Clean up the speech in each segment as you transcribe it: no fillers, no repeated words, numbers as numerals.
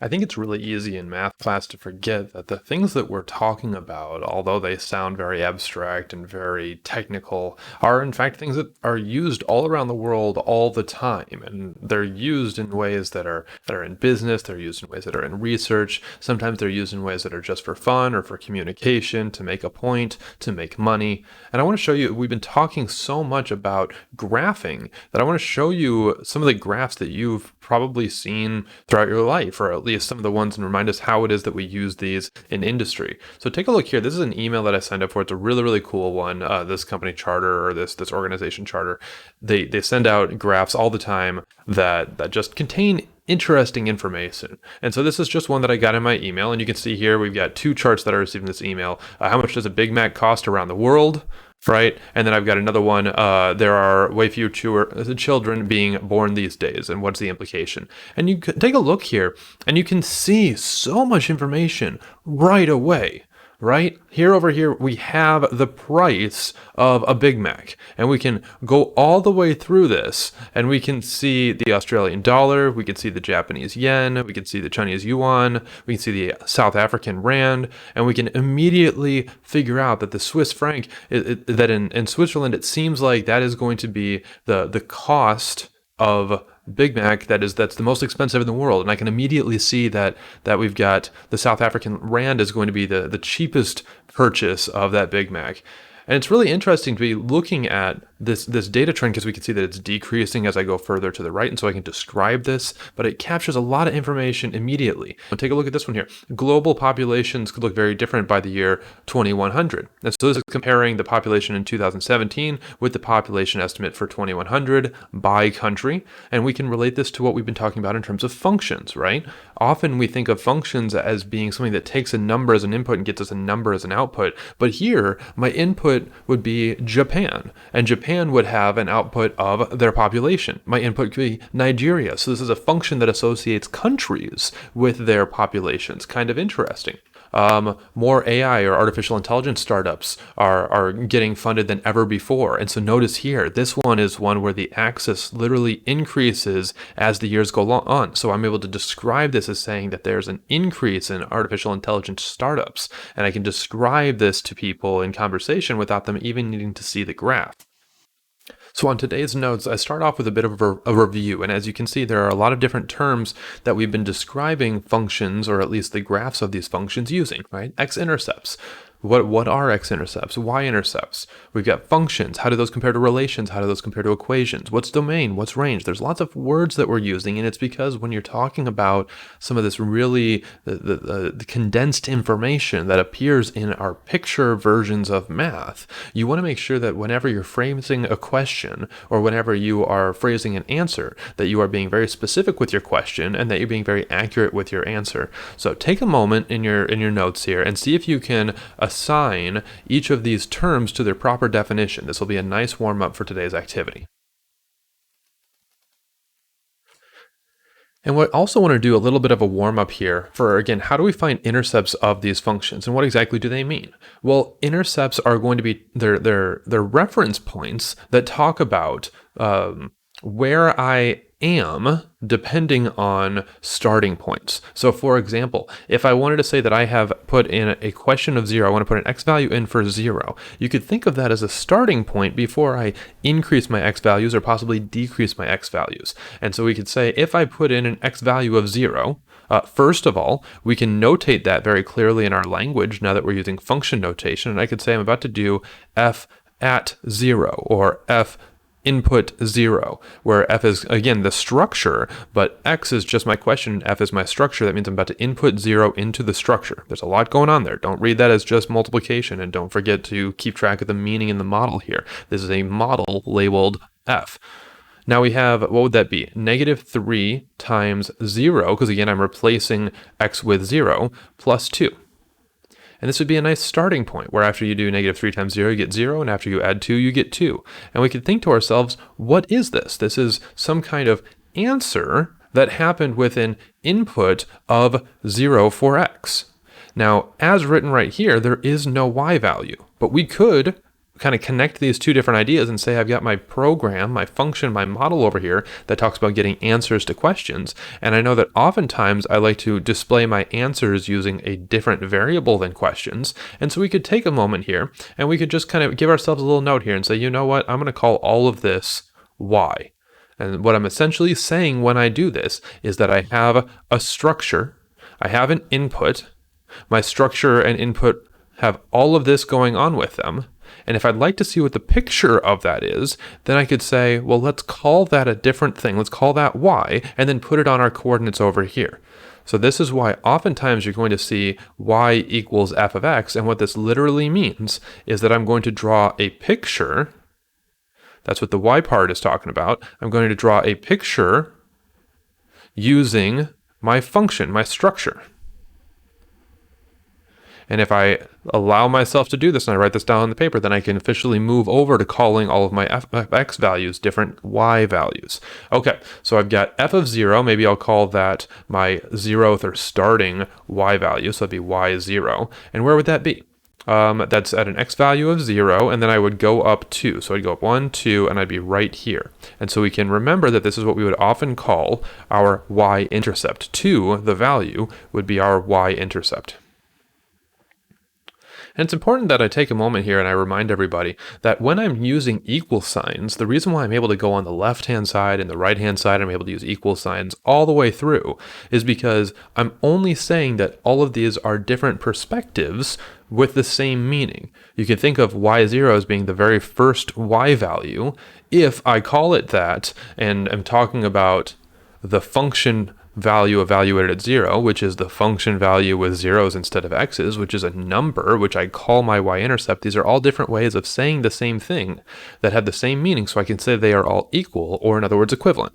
I think it's really easy in math class to forget that the things that we're talking about, although they sound very abstract and very technical, are in fact things that are used all around the world all the time. And they're used in ways that are in business, they're used in ways that are in research, sometimes they're used in ways that are just for fun or for communication, to make a point, to make money. And I want to show you, we've been talking so much about graphing that I want to show you some of the graphs that you've probably seen throughout your life, or at least some of the ones, and remind us how it is that we use these in industry. So take a look here. This is an email that I signed up for. It's a really, really cool one. This company charter, or this organization charter, they send out graphs all the time that just contain interesting information. And so this is just one that I got in my email, and you can see here we've got two charts that I received in this email. How much does a Big Mac cost around the world? Right? And then I've got another one, there are way fewer children being born these days, and what's the implication? And you can take a look here, and you can see so much information right away. Right? Here over here, we have the price of a Big Mac, and we can go all the way through this, and we can see the Australian dollar, we can see the Japanese yen, we can see the Chinese yuan, we can see the South African rand, and we can immediately figure out that the Swiss franc, that in Switzerland, it seems like that is going to be the cost of Big Mac that's the most expensive in the world. And I can immediately see that we've got the South African rand is going to be the cheapest purchase of that Big Mac. And it's really interesting to be looking at this data trend, because we can see that it's decreasing as I go further to the right, and so I can describe this, but it captures a lot of information immediately. We'll take a look at this one here. Global populations could look very different by the year 2100. And so this is comparing the population in 2017 with the population estimate for 2100 by country, and we can relate this to what we've been talking about in terms of functions, right? Often we think of functions as being something that takes a number as an input and gets us a number as an output, but here my input would be Japan, and Japan would have an output of their population. My input could be Nigeria. So this is a function that associates countries with their populations. Kind of interesting. More AI or artificial intelligence startups are getting funded than ever before. And so notice here, this one is one where the axis literally increases as the years go on. So I'm able to describe this as saying that there's an increase in artificial intelligence startups. And I can describe this to people in conversation without them even needing to see the graph. So on today's notes, I start off with a bit of a review, and as you can see, there are a lot of different terms that we've been describing functions, or at least the graphs of these functions using, right? X-intercepts. What are x-intercepts? Y-intercepts. We've got functions. How do those compare to relations? How do those compare to equations? What's domain? What's range? There's lots of words that we're using, and it's because when you're talking about some of this really the condensed information that appears in our picture versions of math, you want to make sure that whenever you're phrasing a question, or whenever you are phrasing an answer, that you are being very specific with your question and that you're being very accurate with your answer. So take a moment in your notes here and see if you can assign each of these terms to their proper definition. This will be a nice warm-up for today's activity. And we also want to do a little bit of a warm-up here for, again, how do we find intercepts of these functions, and what exactly do they mean? Well, intercepts are going to be they're reference points that talk about where I am depending on starting points. So for example, if I wanted to say that I have put in a question of 0, I want to put an x value in for 0, you could think of that as a starting point before I increase my x values or possibly decrease my x values. And so we could say if I put in an x value of 0, first of all, we can notate that very clearly in our language now that we're using function notation, and I could say I'm about to do f at 0 or f input 0, where f is, again, the structure, but x is just my question, f is my structure. That means I'm about to input 0 into the structure. There's a lot going on there. Don't read that as just multiplication, and don't forget to keep track of the meaning in the model here. This is a model labeled f. Now we have, what would that be? -3 times 0, because again, I'm replacing x with 0, plus 2. And this would be a nice starting point, where after you do -3 times 0, you get 0, and after you add 2, you get 2. And we could think to ourselves, what is this? This is some kind of answer that happened with an input of 0 for x. Now, as written right here, there is no y value, but we could kind of connect these two different ideas and say I've got my program, my function, my model over here that talks about getting answers to questions. And I know that oftentimes I like to display my answers using a different variable than questions. And so we could take a moment here and we could just kind of give ourselves a little note here and say, you know what, I'm going to call all of this Y. And what I'm essentially saying when I do this is that I have a structure, I have an input, my structure and input have all of this going on with them. And if I'd like to see what the picture of that is, then I could say, well, let's call that a different thing. Let's call that Y, and then put it on our coordinates over here. So this is why oftentimes you're going to see Y equals f of x. And what this literally means is that I'm going to draw a picture. That's what the Y part is talking about. I'm going to draw a picture using my function, my structure. And if I allow myself to do this and I write this down on the paper, then I can officially move over to calling all of my f of x values different y values. Okay, so I've got f of 0. Maybe I'll call that my 0th or starting y value. So that'd be y0. And where would that be? That's at an x value of 0, and then I would go up 2. So I'd go up 1, 2, and I'd be right here. And so we can remember that this is what we would often call our y-intercept. 2, the value, would be our y-intercept. And it's important that I take a moment here and I remind everybody that when I'm using equal signs, the reason why I'm able to go on the left-hand side and the right-hand side, I'm able to use equal signs all the way through, is because I'm only saying that all of these are different perspectives with the same meaning. You can think of y0 as being the very first y value. If I call it that and I'm talking about the function value evaluated at 0, which is the function value with zeros instead of x's, which is a number, which I call my y-intercept. These are all different ways of saying the same thing that have the same meaning, so I can say they are all equal, or in other words, equivalent.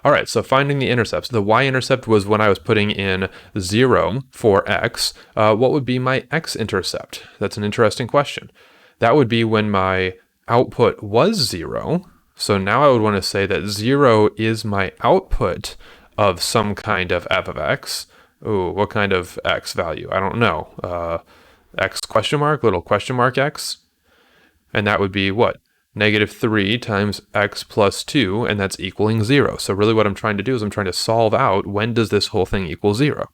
All right, so finding the intercepts. The y-intercept was when I was putting in 0 for x. What would be my x-intercept? That's an interesting question. That would be when my output was 0. So now I would want to say that 0 is my output of some kind of f of x. Ooh, what kind of x value? I don't know. X question mark, little question mark x. And that would be what? -3 times x plus 2, and that's equaling 0. So really what I'm trying to do is I'm trying to solve out when does this whole thing equal 0?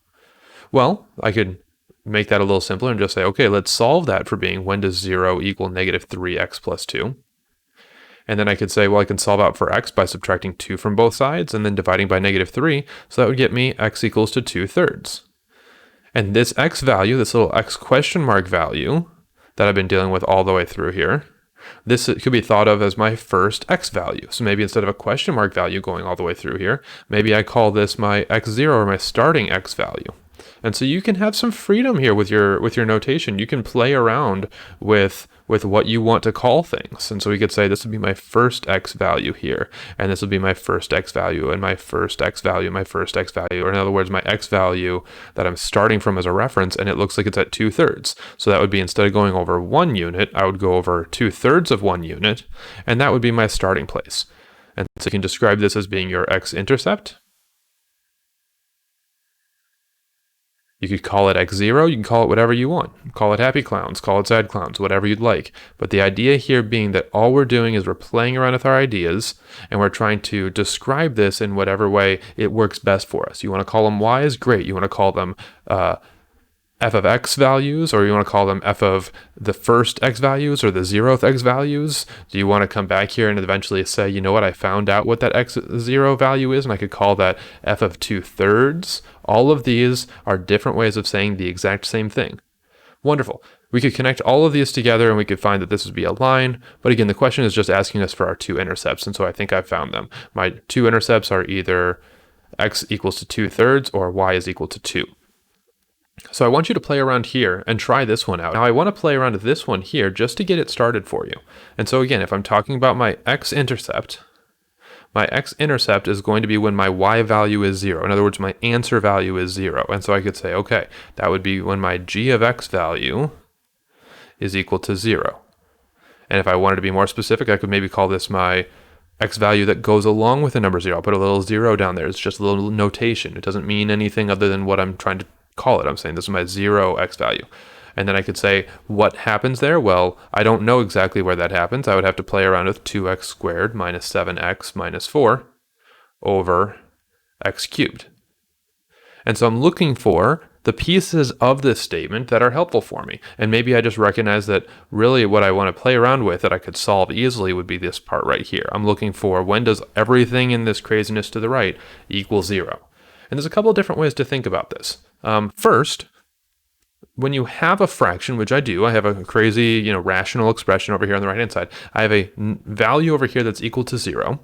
Well, I could make that a little simpler and just say, okay, let's solve that for being when does 0 equal -3x plus 2? And then I could say, well, I can solve out for x by subtracting 2 from both sides and then dividing by -3. So that would get me x equals to 2/3. And this x value, this little x question mark value that I've been dealing with all the way through here, this could be thought of as my first x value. So maybe instead of a question mark value going all the way through here, maybe I call this my x0 or my starting x value. And so you can have some freedom here with your notation. You can play around with what you want to call things. And so we could say this would be my first x value here, and this would be my first x value, and my first x value, my first x value, or in other words, my x value that I'm starting from as a reference, and it looks like it's at 2/3. So that would be, instead of going over 1 unit, I would go over 2/3 of 1 unit, and that would be my starting place. And so you can describe this as being your x-intercept. You could call it x0, you can call it whatever you want. Call it happy clowns, call it sad clowns, whatever you'd like. But the idea here being that all we're doing is we're playing around with our ideas and we're trying to describe this in whatever way it works best for us. You want to call them y's? Great. You want to call them f of x values, or you want to call them f of the first x values or the 0th x values? Do you want to come back here and eventually say, you know what, I found out what that x0 value is and I could call that f of 2/3? All of these are different ways of saying the exact same thing. Wonderful. We could connect all of these together and we could find that this would be a line. But again, the question is just asking us for our two intercepts. And so I think I've found them. My two intercepts are either x equals to 2/3 or y is equal to 2. So I want you to play around here and try this one out. Now I want to play around with this one here just to get it started for you. And so again, if I'm talking about my x-intercept is going to be when my y value is 0. In other words, my answer value is 0. And so I could say, okay, that would be when my g of x value is equal to 0. And if I wanted to be more specific, I could maybe call this my x value that goes along with the number 0. I'll put a little 0 down there. It's just a little notation. It doesn't mean anything other than what I'm trying to call it. I'm saying this is my 0 x value. And then I could say, what happens there? Well, I don't know exactly where that happens. I would have to play around with 2x squared minus 7x minus 4 over x cubed. And so I'm looking for the pieces of this statement that are helpful for me. And maybe I just recognize that really what I want to play around with that I could solve easily would be this part right here. I'm looking for when does everything in this craziness to the right equal 0? And there's a couple of different ways to think about this. First, when you have a fraction, which I do, I have a crazy, rational expression over here on the right-hand side. I have a value over here that's equal to 0.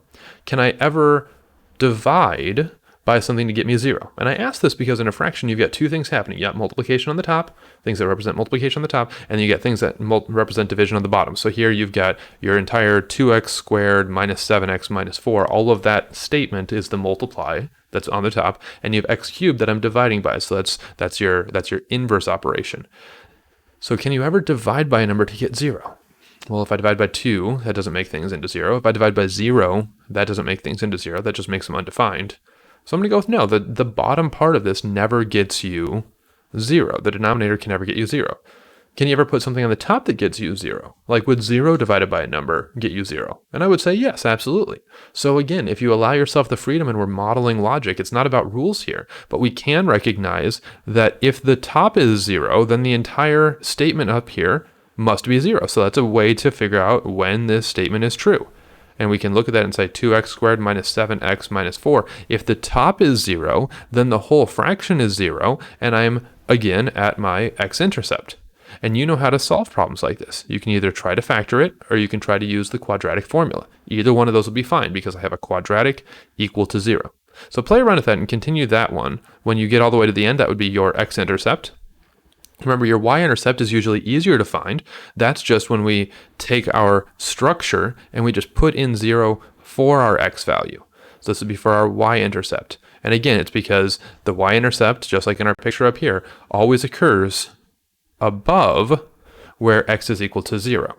Can I ever divide by something to get me 0? And I ask this because in a fraction, you've got two things happening. You got multiplication on the top, things that represent multiplication on the top, and then you get things that represent division on the bottom. So here you've got your entire 2x squared minus 7x minus 4. All of that statement is the multiply that's on the top, and you have x cubed that I'm dividing by. So that's your inverse operation. So can you ever divide by a number to get 0? Well, if I divide by 2, that doesn't make things into 0. If I divide by 0, that doesn't make things into 0. That just makes them undefined. So I'm going to go with no. The bottom part of this never gets you 0. The denominator can never get you 0. Can you ever put something on the top that gets you 0? Like, would 0 divided by a number get you 0? And I would say yes, absolutely. So again, if you allow yourself the freedom, and we're modeling logic, it's not about rules here, but we can recognize that if the top is 0, then the entire statement up here must be 0. So that's a way to figure out when this statement is true. And we can look at that and say 2x squared minus 7x minus 4. If the top is 0, then the whole fraction is 0, and I'm, again, at my x-intercept. And you know how to solve problems like this. You can either try to factor it, or you can try to use the quadratic formula. Either one of those will be fine, because I have a quadratic equal to 0. So play around with that and continue that one. When you get all the way to the end, that would be your x-intercept. Remember, your y-intercept is usually easier to find. That's just when we take our structure and we just put in 0 for our x value. So this would be for our y-intercept. And again, it's because the y-intercept, just like in our picture up here, always occurs above where x is equal to 0.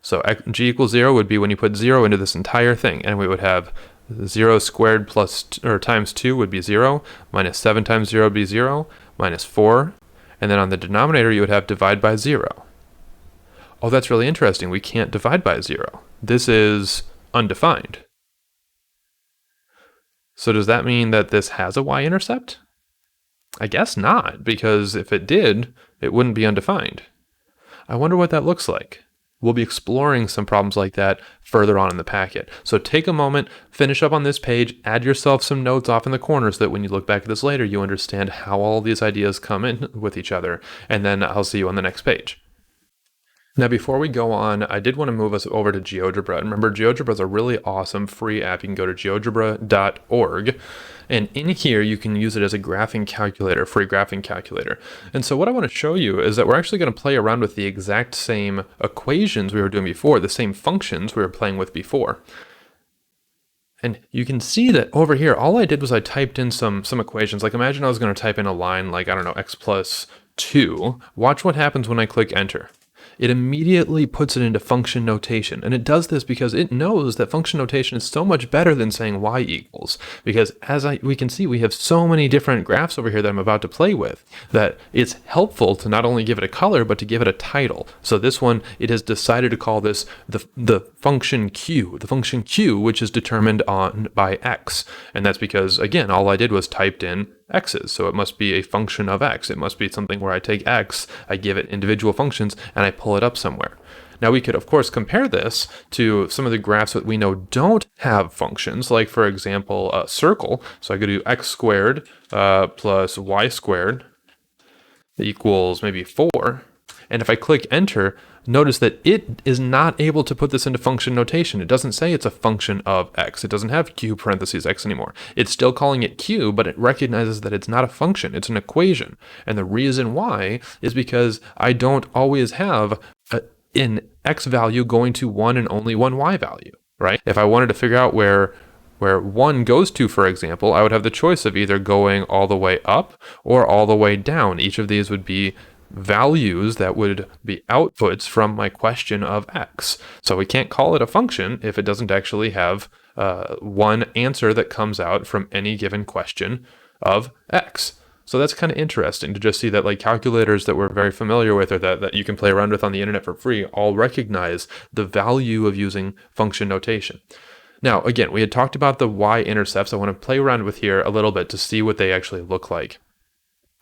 So g equals 0 would be when you put 0 into this entire thing, and we would have 0 squared times 2 would be 0, minus 7 times 0 would be 0, minus 4. And then on the denominator, you would have divide by 0. Oh, that's really interesting. We can't divide by 0. This is undefined. So does that mean that this has a y-intercept? I guess not, because if it did, it wouldn't be undefined. I wonder what that looks like. We'll be exploring some problems like that further on in the packet. So take a moment, finish up on this page, add yourself some notes off in the corners so that when you look back at this later, you understand how all these ideas come in with each other. And then I'll see you on the next page. Now, before we go on, I did want to move us over to Geogebra. Remember, Geogebra is a really awesome free app. You can go to geogebra.org. And in here, you can use it as a graphing calculator, free graphing calculator. And so what I want to show you is that we're actually going to play around with the exact same equations we were doing before, the same functions we were playing with before. And you can see that over here, all I did was I typed in some equations. Like, imagine I was going to type in a line like, I don't know, x plus 2. Watch what happens when I click enter. It immediately puts it into function notation. And it does this because it knows that function notation is so much better than saying y equals. Because as we can see, we have so many different graphs over here that I'm about to play with that it's helpful to not only give it a color, but to give it a title. So this one, it has decided to call this the function q, which is determined by x. And that's because, again, all I did was typed in x's, so it must be a function of x. It must be something where I take x, I give it individual functions, and I pull it up somewhere. Now we could, of course, compare this to some of the graphs that we know don't have functions, like, for example, a circle. So I could do x squared plus y squared equals maybe 4. And if I click enter, notice that it is not able to put this into function notation. It doesn't say it's a function of x. It doesn't have q parentheses x anymore. It's still calling it q, but it recognizes that it's not a function. It's an equation. And the reason why is because I don't always have an x value going to one and only one y value, right? If I wanted to figure out where 1 goes to, for example, I would have the choice of either going all the way up or all the way down. Each of these would be values that would be outputs from my question of x. So we can't call it a function if it doesn't actually have one answer that comes out from any given question of x. So that's kind of interesting to just see that like calculators that we're very familiar with or that you can play around with on the internet for free all recognize the value of using function notation. Now, again, we had talked about the Y-intercepts. I want to play around with here a little bit to see what they actually look like.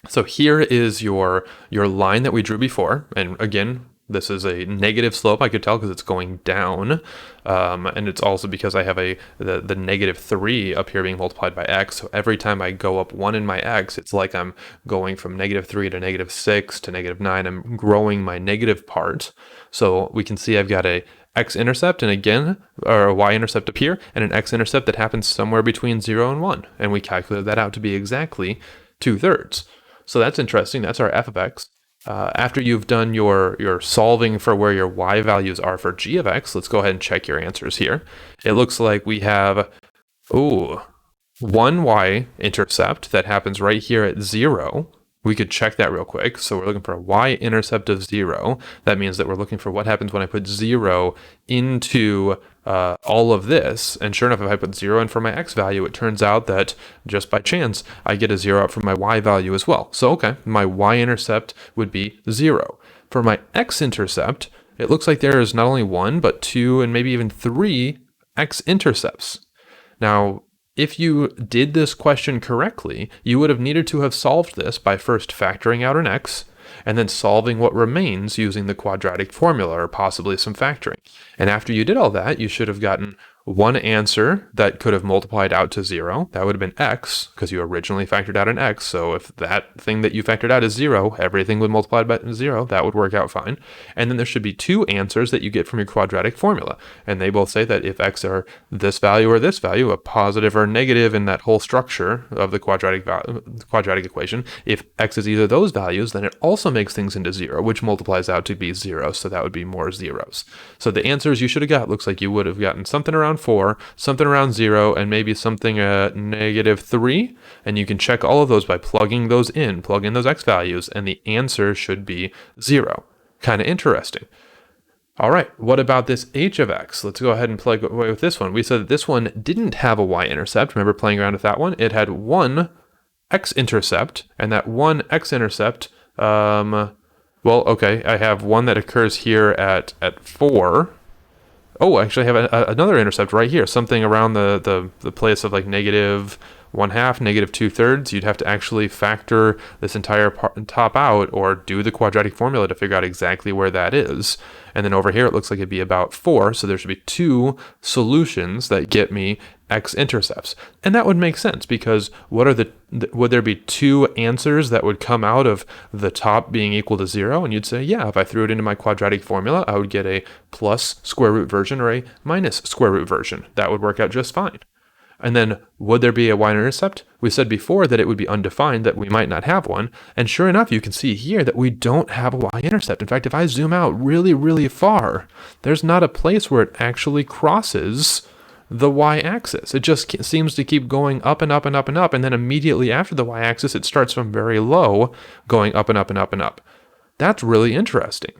So here is your line that we drew before. And again, this is a negative slope, I could tell, because it's going down. And it's also because I have the -3 up here being multiplied by x. So every time I go up 1 in my x, it's like I'm going from -3 to -6 to -9. I'm growing my negative part. So we can see I've got a x-intercept, and again, or a y-intercept up here, and an x-intercept that happens somewhere between 0 and 1. And we calculated that out to be exactly 2/3. So that's interesting. That's our f of x. After you've done your solving for where your y values are for g of x, let's go ahead and check your answers here. It looks like we have, one y-intercept that happens right here at 0. We could check that real quick. So we're looking for a y-intercept of 0. That means that we're looking for what happens when I put 0 into all of this. And sure enough, if I put 0 in for my x value, it turns out that just by chance, I get a 0 out for my y value as well. So okay, my y-intercept would be 0. For my x-intercept, it looks like there is not only 1, but 2, and maybe even 3 x-intercepts. Now, if you did this question correctly, you would have needed to have solved this by first factoring out an x, and then solving what remains using the quadratic formula or possibly some factoring. And after you did all that, you should have gotten one answer that could have multiplied out to 0. That would have been x, because you originally factored out an x. So if that thing that you factored out is 0, everything would multiply by 0. That would work out fine. And then there should be 2 answers that you get from your quadratic formula. And they both say that if x are this value or this value, a positive or negative in that whole structure of the quadratic equation, if x is either those values, then it also makes things into 0, which multiplies out to be 0. So that would be more zeros. So the answers you should have got, looks like you would have gotten something around 4, something around 0, and maybe something at -3. And you can check all of those by plugging those in, plug in those x values, and the answer should be 0. Kind of interesting. All right, what about this h of x? Let's go ahead and play away with this one. We said that this one didn't have a y-intercept. Remember playing around with that one? It had one x-intercept, and that one x-intercept, well, okay, I have one that occurs here at 4. Oh, actually I have another intercept right here, something around the place of like -1/2, -2/3. You'd have to actually factor this entire top out or do the quadratic formula to figure out exactly where that is. And then over here it looks like it'd be about 4, so there should be 2 solutions that get me x-intercepts. And that would make sense because would there be 2 answers that would come out of the top being equal to 0? And you'd say, yeah, if I threw it into my quadratic formula, I would get a plus square root version or a minus square root version. That would work out just fine. And then would there be a y-intercept? We said before that it would be undefined, that we might not have one. And sure enough, you can see here that we don't have a y-intercept. In fact, if I zoom out really, really far, there's not a place where it actually crosses the y-axis. It just seems to keep going up and up and up and up. And then immediately after the y-axis, it starts from very low, going up and up and up and up. That's really interesting.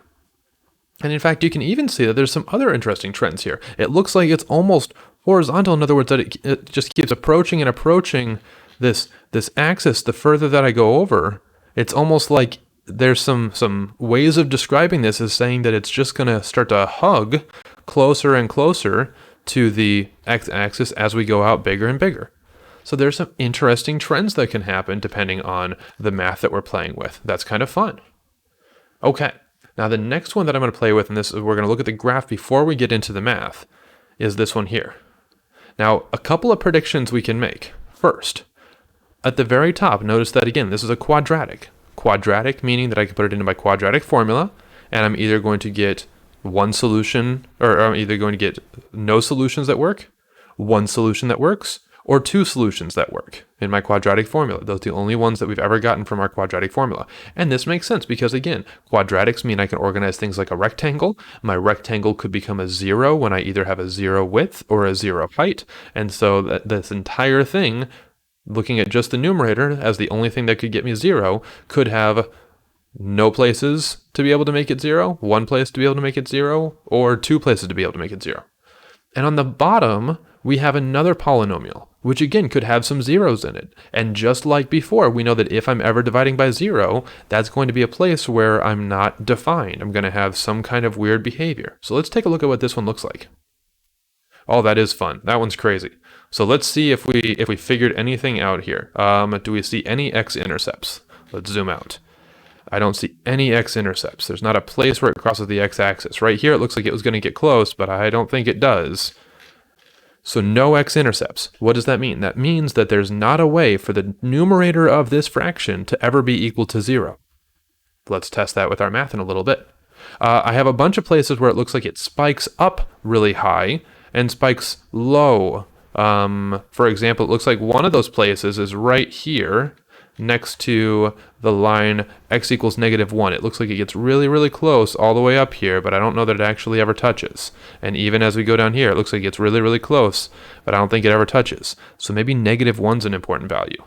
And in fact, you can even see that there's some other interesting trends here. It looks like it's almost horizontal. In other words, that it just keeps approaching and approaching this axis the further that I go over. It's almost like there's some ways of describing this as saying that it's just going to start to hug closer and closer to the x-axis as we go out bigger and bigger. So there's some interesting trends that can happen depending on the math that we're playing with. That's kind of fun. Okay. Now the next one that I'm going to play with, and this we're going to look at the graph before we get into the math, is this one here. Now, a couple of predictions we can make. First, at the very top, notice that again, this is a quadratic. Quadratic meaning that I can put it into my quadratic formula, and I'm either going to get one solution, or I'm either going to get no solutions that work, one solution that works, or 2 solutions that work in my quadratic formula. Those are the only ones that we've ever gotten from our quadratic formula. And this makes sense because, again, quadratics mean I can organize things like a rectangle. My rectangle could become a 0 when I either have a 0 width or a 0 height. And so this entire thing, looking at just the numerator as the only thing that could get me 0, could have no places to be able to make it 0, 1 place to be able to make it 0, or 2 places to be able to make it 0. And on the bottom, we have another polynomial, which again could have some zeros in it. And just like before, we know that if I'm ever dividing by 0, that's going to be a place where I'm not defined. I'm going to have some kind of weird behavior. So let's take a look at what this one looks like. Oh, that is fun. That one's crazy. So let's see if we figured anything out here. Do we see any x-intercepts? Let's zoom out. I don't see any x-intercepts. There's not a place where it crosses the x-axis. Right here, it looks like it was going to get close, but I don't think it does. So no x-intercepts. What does that mean? That means that there's not a way for the numerator of this fraction to ever be equal to 0. Let's test that with our math in a little bit. I have a bunch of places where it looks like it spikes up really high and spikes low. For example, it looks like one of those places is right here next to the line x equals -1. It looks like it gets really, really close all the way up here, but I don't know that it actually ever touches. And even as we go down here, it looks like it gets really, really close, but I don't think it ever touches. So maybe -1's an important value.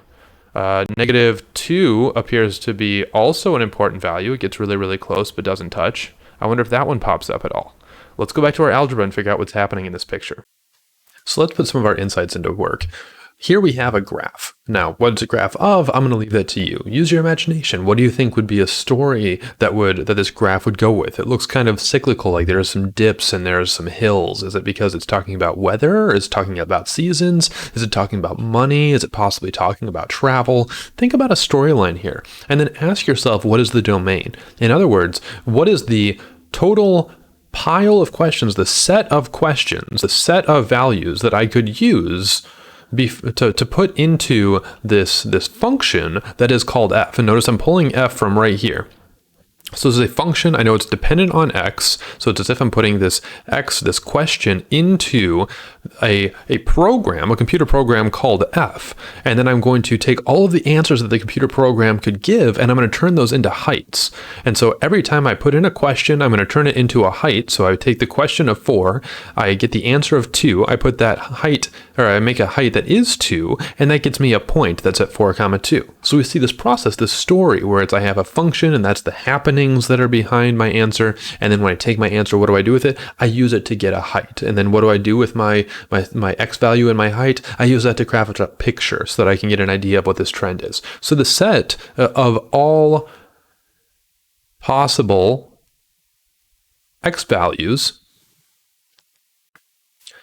-2 appears to be also an important value. It gets really, really close, but doesn't touch. I wonder if that one pops up at all. Let's go back to our algebra and figure out what's happening in this picture. So let's put some of our insights into work. Here we have a graph. Now, what it's a graph of, I'm going to leave that to you. Use your imagination. What do you think would be a story that this graph would go with? It looks kind of cyclical, like there's some dips and there's some hills. Is it because it's talking about weather? Is it talking about seasons? Is it talking about money? Is it possibly talking about travel? Think about a storyline here, and then ask yourself, what is the domain? In other words, what is the total pile of questions, the set of questions, the set of values that I could use to put into this function that is called f. And notice I'm pulling f from right here. So this is a function. I know it's dependent on x, so it's as if I'm putting this question into a program, a computer program called f, and then I'm going to take all of the answers that the computer program could give, and I'm going to turn those into heights. And so every time I put in a question, I'm going to turn it into a height. So I take the question of 4, I get the answer of 2, I put that height, or I make a height that is 2, and that gets me a point that's at 4, 2. So we see this process, this story, where I have a function, and that's the happenings that are behind my answer, and then when I take my answer, what do I do with it? I use it to get a height. And then what do I do with my x value and my height? I use that to craft a picture so that I can get an idea of what this trend is. So the set of all possible x values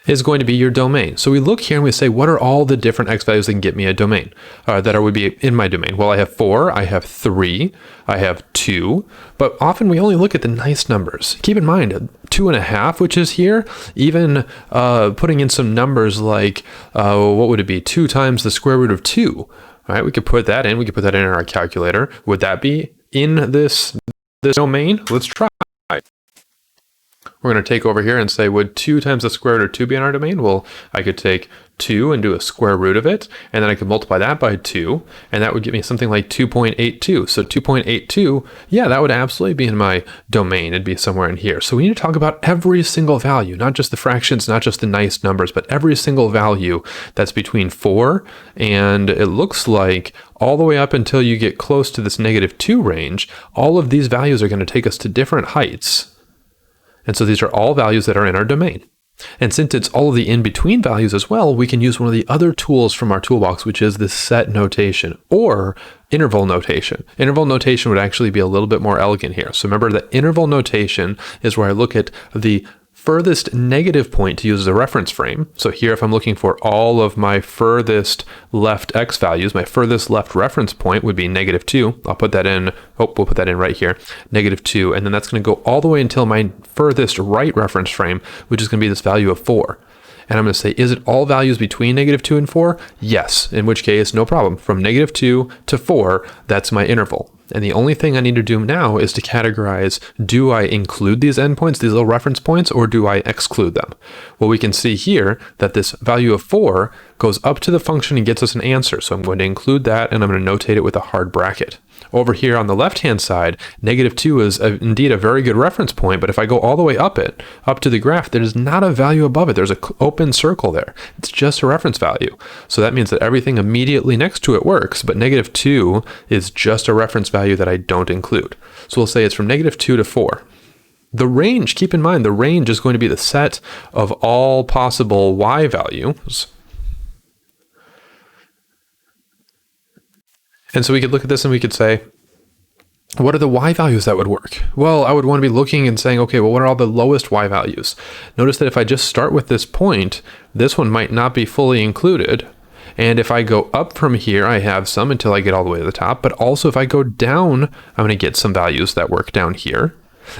is going to be your domain. So we look here and we say, what are all the different x values that can get me a domain, would be in my domain? Well, I have 4, I have 3, I have 2, but often we only look at the nice numbers. Keep in mind, 2.5, which is here, even putting in some numbers like, what would it be? 2 times the square root of 2. All right, we could put that in. We could put that in our calculator. Would that be in this domain? Let's try. We're going to take over here and say, would 2 times the square root of 2 be in our domain? Well, I could take 2 and do a square root of it, and then I could multiply that by 2, and that would give me something like 2.82. So 2.82, yeah, that would absolutely be in my domain. It'd be somewhere in here. So we need to talk about every single value, not just the fractions, not just the nice numbers, but every single value that's between 4, and it looks like all the way up until you get close to this -2 range, all of these values are going to take us to different heights. And so these are all values that are in our domain. And since it's all of the in-between values as well, we can use one of the other tools from our toolbox, which is this set notation or interval notation. Interval notation would actually be a little bit more elegant here. So remember that interval notation is where I look at the furthest negative point to use as a reference frame. So here, if I'm looking for all of my furthest left x values, my furthest left reference point would be -2. I'll put that in. We'll put that in right here, -2. And then that's going to go all the way until my furthest right reference frame, which is going to be this value of 4. And I'm going to say, is it all values between -2 and 4? Yes, in which case, no problem. From -2 to 4, that's my interval. And the only thing I need to do now is to categorize, do I include these endpoints, these little reference points, or do I exclude them? Well, we can see here that this value of 4 goes up to the function and gets us an answer. So I'm going to include that, and I'm going to notate it with a hard bracket. Over here on the left-hand side, -2 is indeed a very good reference point, but if I go all the way up to the graph, there is not a value above it. There's an open circle there. It's just a reference value. So that means that everything immediately next to it works, but -2 is just a reference value that I don't include. So we'll say it's from -2 to 4. The range, keep in mind, the range is going to be the set of all possible y values. And so we could look at this and we could say, what are the y values that would work? Well, I would want to be looking and saying, okay, well, what are all the lowest y values? Notice that if I just start with this point, this one might not be fully included. And if I go up from here, I have some until I get all the way to the top. But also if I go down, I'm going to get some values that work down here.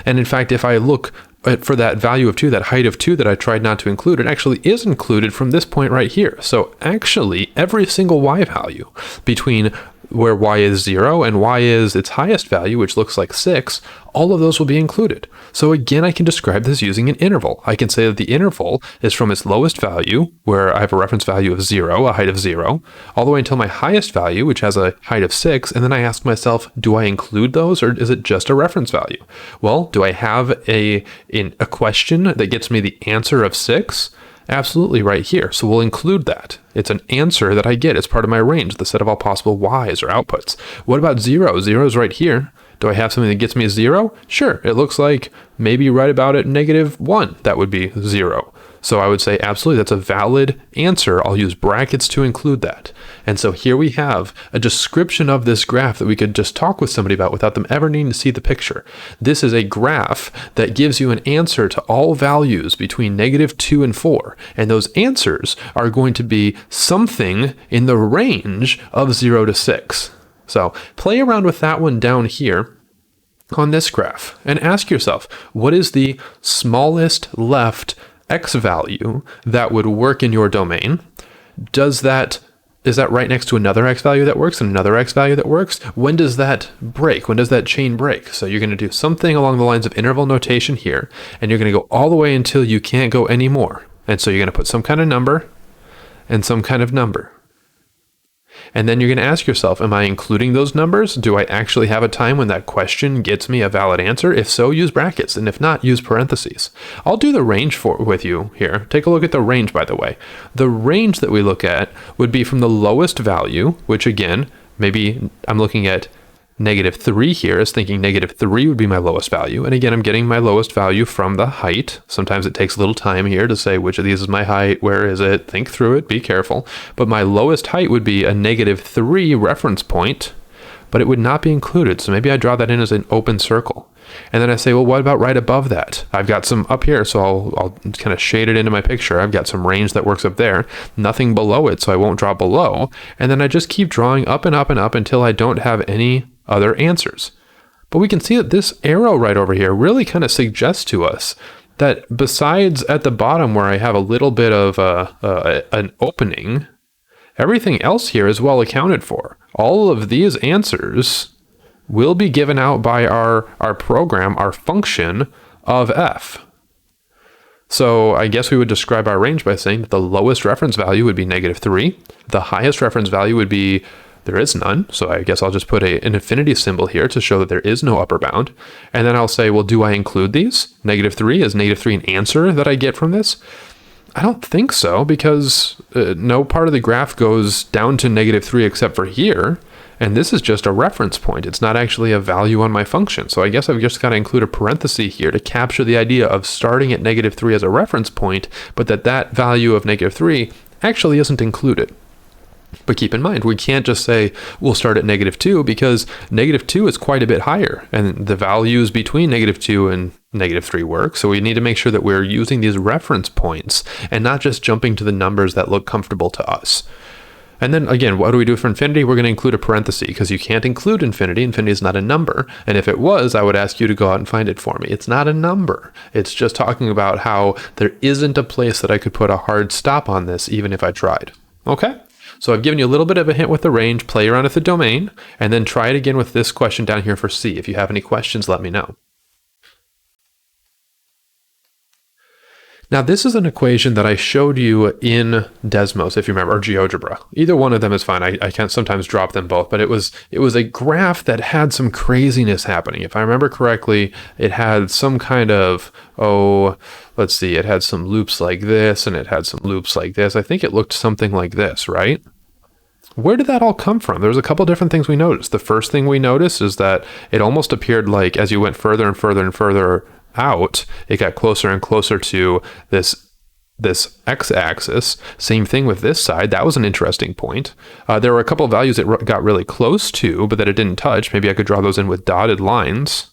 And in fact, if I look for that value of 2, that height of 2 that I tried not to include, it actually is included from this point right here. So actually, every single y value between where y is 0 and y is its highest value, which looks like 6, all of those will be included. So again, I can describe this using an interval. I can say that the interval is from its lowest value, where I have a reference value of 0, a height of 0, all the way until my highest value, which has a height of 6, and then I ask myself, do I include those, or is it just a reference value? Well, do I have a question that gets me the answer of 6? Absolutely, right here. So we'll include that. It's an answer that I get. It's part of my range, the set of all possible y's or outputs. What about 0? 0 is right here. Do I have something that gets me a 0? Sure. It looks like maybe right about at -1, that would be 0. So I would say, absolutely, that's a valid answer. I'll use brackets to include that. And so here we have a description of this graph that we could just talk with somebody about without them ever needing to see the picture. This is a graph that gives you an answer to all values between -2 and 4. And those answers are going to be something in the range of 0 to 6. So play around with that one down here on this graph and ask yourself, what is the smallest left x value that would work in your domain? Is that right next to another x value that works and another x value that works? When does that break? When does that chain break? So you're going to do something along the lines of interval notation here, and you're going to go all the way until you can't go anymore. And so you're going to put some kind of number and some kind of number. And then you're going to ask yourself, am I including those numbers? Do I actually have a time when that question gets me a valid answer? If so, use brackets, and if not, use parentheses. I'll do the range with you here. Take a look at the range, by the way. The range that we look at would be from the lowest value, which again, maybe I'm looking at -3 here, is thinking -3 would be my lowest value. And again, I'm getting my lowest value from the height. Sometimes it takes a little time here to say which of these is my height, where is it, think through it, be careful. But my lowest height would be a -3 reference point, but it would not be included. So maybe I draw that in as an open circle. And then I say, well, what about right above that? I've got some up here, so I'll kind of shade it into my picture. I've got some range that works up there, nothing below it, so I won't draw below. And then I just keep drawing up and up and up until I don't have any other answers. But we can see that this arrow right over here really kind of suggests to us that besides at the bottom where I have a little bit of an opening, everything else here is well accounted for. All of these answers will be given out by our program, our function of f. So I guess we would describe our range by saying that the lowest reference value would be -3. The highest reference value would be there is none. So I guess I'll just put an infinity symbol here to show that there is no upper bound. And then I'll say, well, do I include these? -3, is -3 an answer that I get from this? I don't think so, because no part of the graph goes down to -3 except for here. And this is just a reference point. It's not actually a value on my function. So I guess I've just got to include a parenthesis here to capture the idea of starting at -3 as a reference point, but that value of -3 actually isn't included. But keep in mind, we can't just say we'll start at -2, because -2 is quite a bit higher, and the values between -2 and -3 work. So we need to make sure that we're using these reference points and not just jumping to the numbers that look comfortable to us. And then again, what do we do for infinity? We're going to include a parenthesis, because you can't include infinity. Infinity is not a number. And if it was, I would ask you to go out and find it for me. It's not a number. It's just talking about how there isn't a place that I could put a hard stop on this, even if I tried. Okay? So I've given you a little bit of a hint with the range. Play around with the domain, and then try it again with this question down here for C. If you have any questions, let me know. Now, this is an equation that I showed you in Desmos, if you remember, or Geogebra. Either one of them is fine. I can sometimes drop them both, but it was a graph that had some craziness happening. If I remember correctly, it had some kind of, let's see, it had some loops like this, and it had some loops like this. I think it looked something like this, right? Where did that all come from? There's a couple different things we noticed. The first thing we noticed is that it almost appeared like as you went further and further and further out, it got closer and closer to this x-axis. Same thing with this side. That was an interesting point. There were a couple of values it got really close to, but that it didn't touch. Maybe I could draw those in with dotted lines.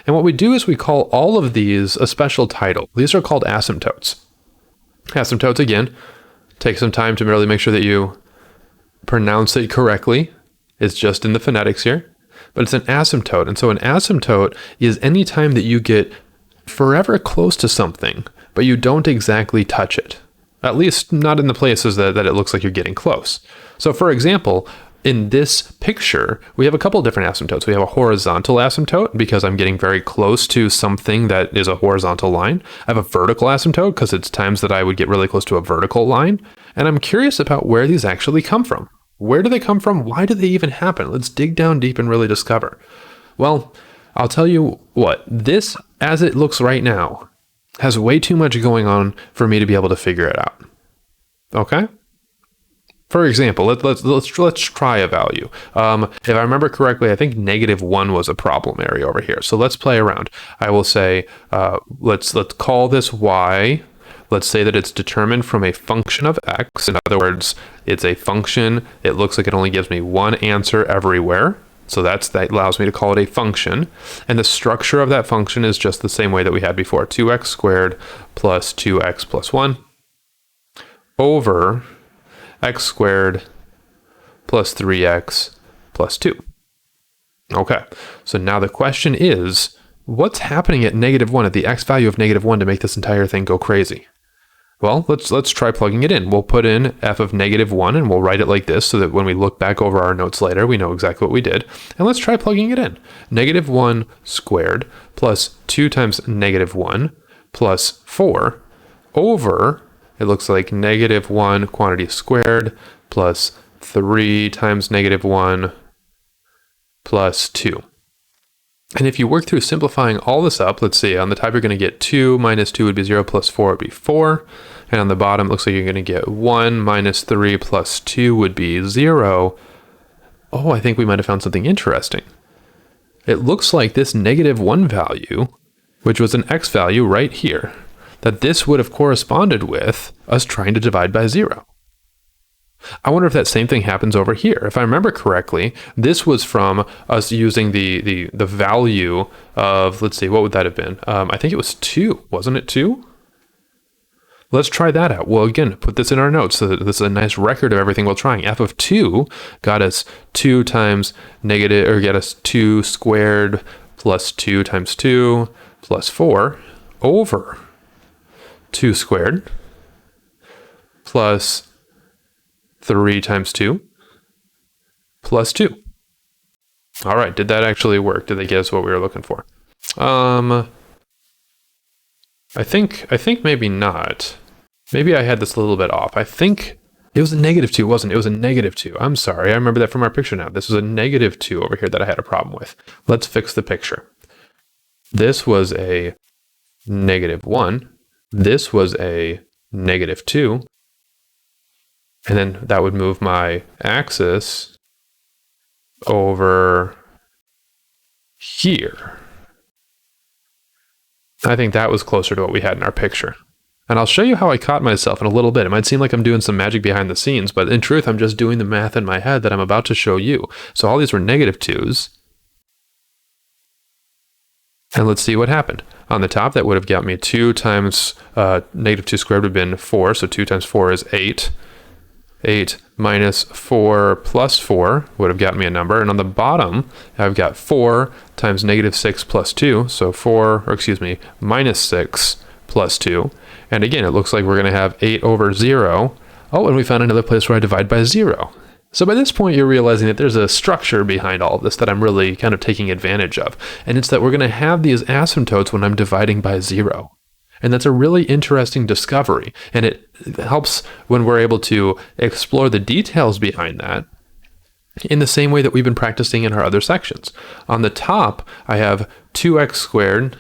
And what we do is we call all of these a special title. These are called asymptotes. Asymptotes, again, take some time to really make sure that you pronounce it correctly. It's just in the phonetics here, but it's an asymptote. And so an asymptote is any time that you get forever close to something, but you don't exactly touch it. At least not in the places that it looks like you're getting close. So for example, in this picture, we have a couple of different asymptotes. We have a horizontal asymptote because I'm getting very close to something that is a horizontal line. I have a vertical asymptote because it's times that I would get really close to a vertical line. And I'm curious about where these actually come from. Where do they come from? Why do they even happen? Let's dig down deep and really discover. Well, I'll tell you what, this, as it looks right now, has way too much going on for me to be able to figure it out. Okay? For example, let's try a value. If I remember correctly, I think -1 was a problem area over here. So let's play around. I will say, let's call this y. Let's say that it's determined from a function of x. In other words, it's a function. It looks like it only gives me one answer everywhere. So that allows me to call it a function. And the structure of that function is just the same way that we had before. 2x squared plus 2x plus 1 over x squared plus 3x plus 2. Okay, so now the question is, what's happening at -1, at the x value of -1 to make this entire thing go crazy? Well, let's try plugging it in. We'll put in f of -1 and we'll write it like this so that when we look back over our notes later, we know exactly what we did. And let's try plugging it in. -1 squared plus 2 times -1 plus 4 over, it looks like -1 quantity squared plus 3 times -1 plus 2. And if you work through simplifying all this up, let's see, on the top you're going to get 2 minus 2 would be 0 plus 4 would be 4. And on the bottom, it looks like you're going to get 1 minus 3 plus 2 would be 0. Oh, I think we might have found something interesting. It looks like this -1 value, which was an x value right here, that this would have corresponded with us trying to divide by 0. I wonder if that same thing happens over here. If I remember correctly, this was from us using the value of, let's see, what would that have been? I think it was 2, wasn't it 2? Let's try that out. Well, again, put this in our notes so that this is a nice record of everything we're trying. F of 2 got us 2 times negative, or get us 2 squared plus 2 times 2 plus 4 over 2 squared plus 3 times 2 plus 2. All right, did that actually work? Did they get us what we were looking for? I think maybe not. Maybe I had this a little bit off. I think it was a -2, wasn't it? It was a -2. I'm sorry, I remember that from our picture now. This was a -2 over here that I had a problem with. Let's fix the picture. This was a -1. This was a -2. And then that would move my axis over here. I think that was closer to what we had in our picture. And I'll show you how I caught myself in a little bit. It might seem like I'm doing some magic behind the scenes, but in truth, I'm just doing the math in my head that I'm about to show you. So all these were -2s. And let's see what happened. On the top, that would have got me 2 times -2 squared would have been 4. So 2 times 4 is 8. 8 minus 4 plus 4 would have gotten me a number. And on the bottom, I've got 4 times -6 plus 2. So minus 6 plus 2. And again, it looks like we're going to have 8 over 0. Oh, and we found another place where I divide by 0. So by this point, you're realizing that there's a structure behind all of this that I'm really kind of taking advantage of. And it's that we're going to have these asymptotes when I'm dividing by 0. And that's a really interesting discovery. And it helps when we're able to explore the details behind that in the same way that we've been practicing in our other sections. On the top, I have 2x squared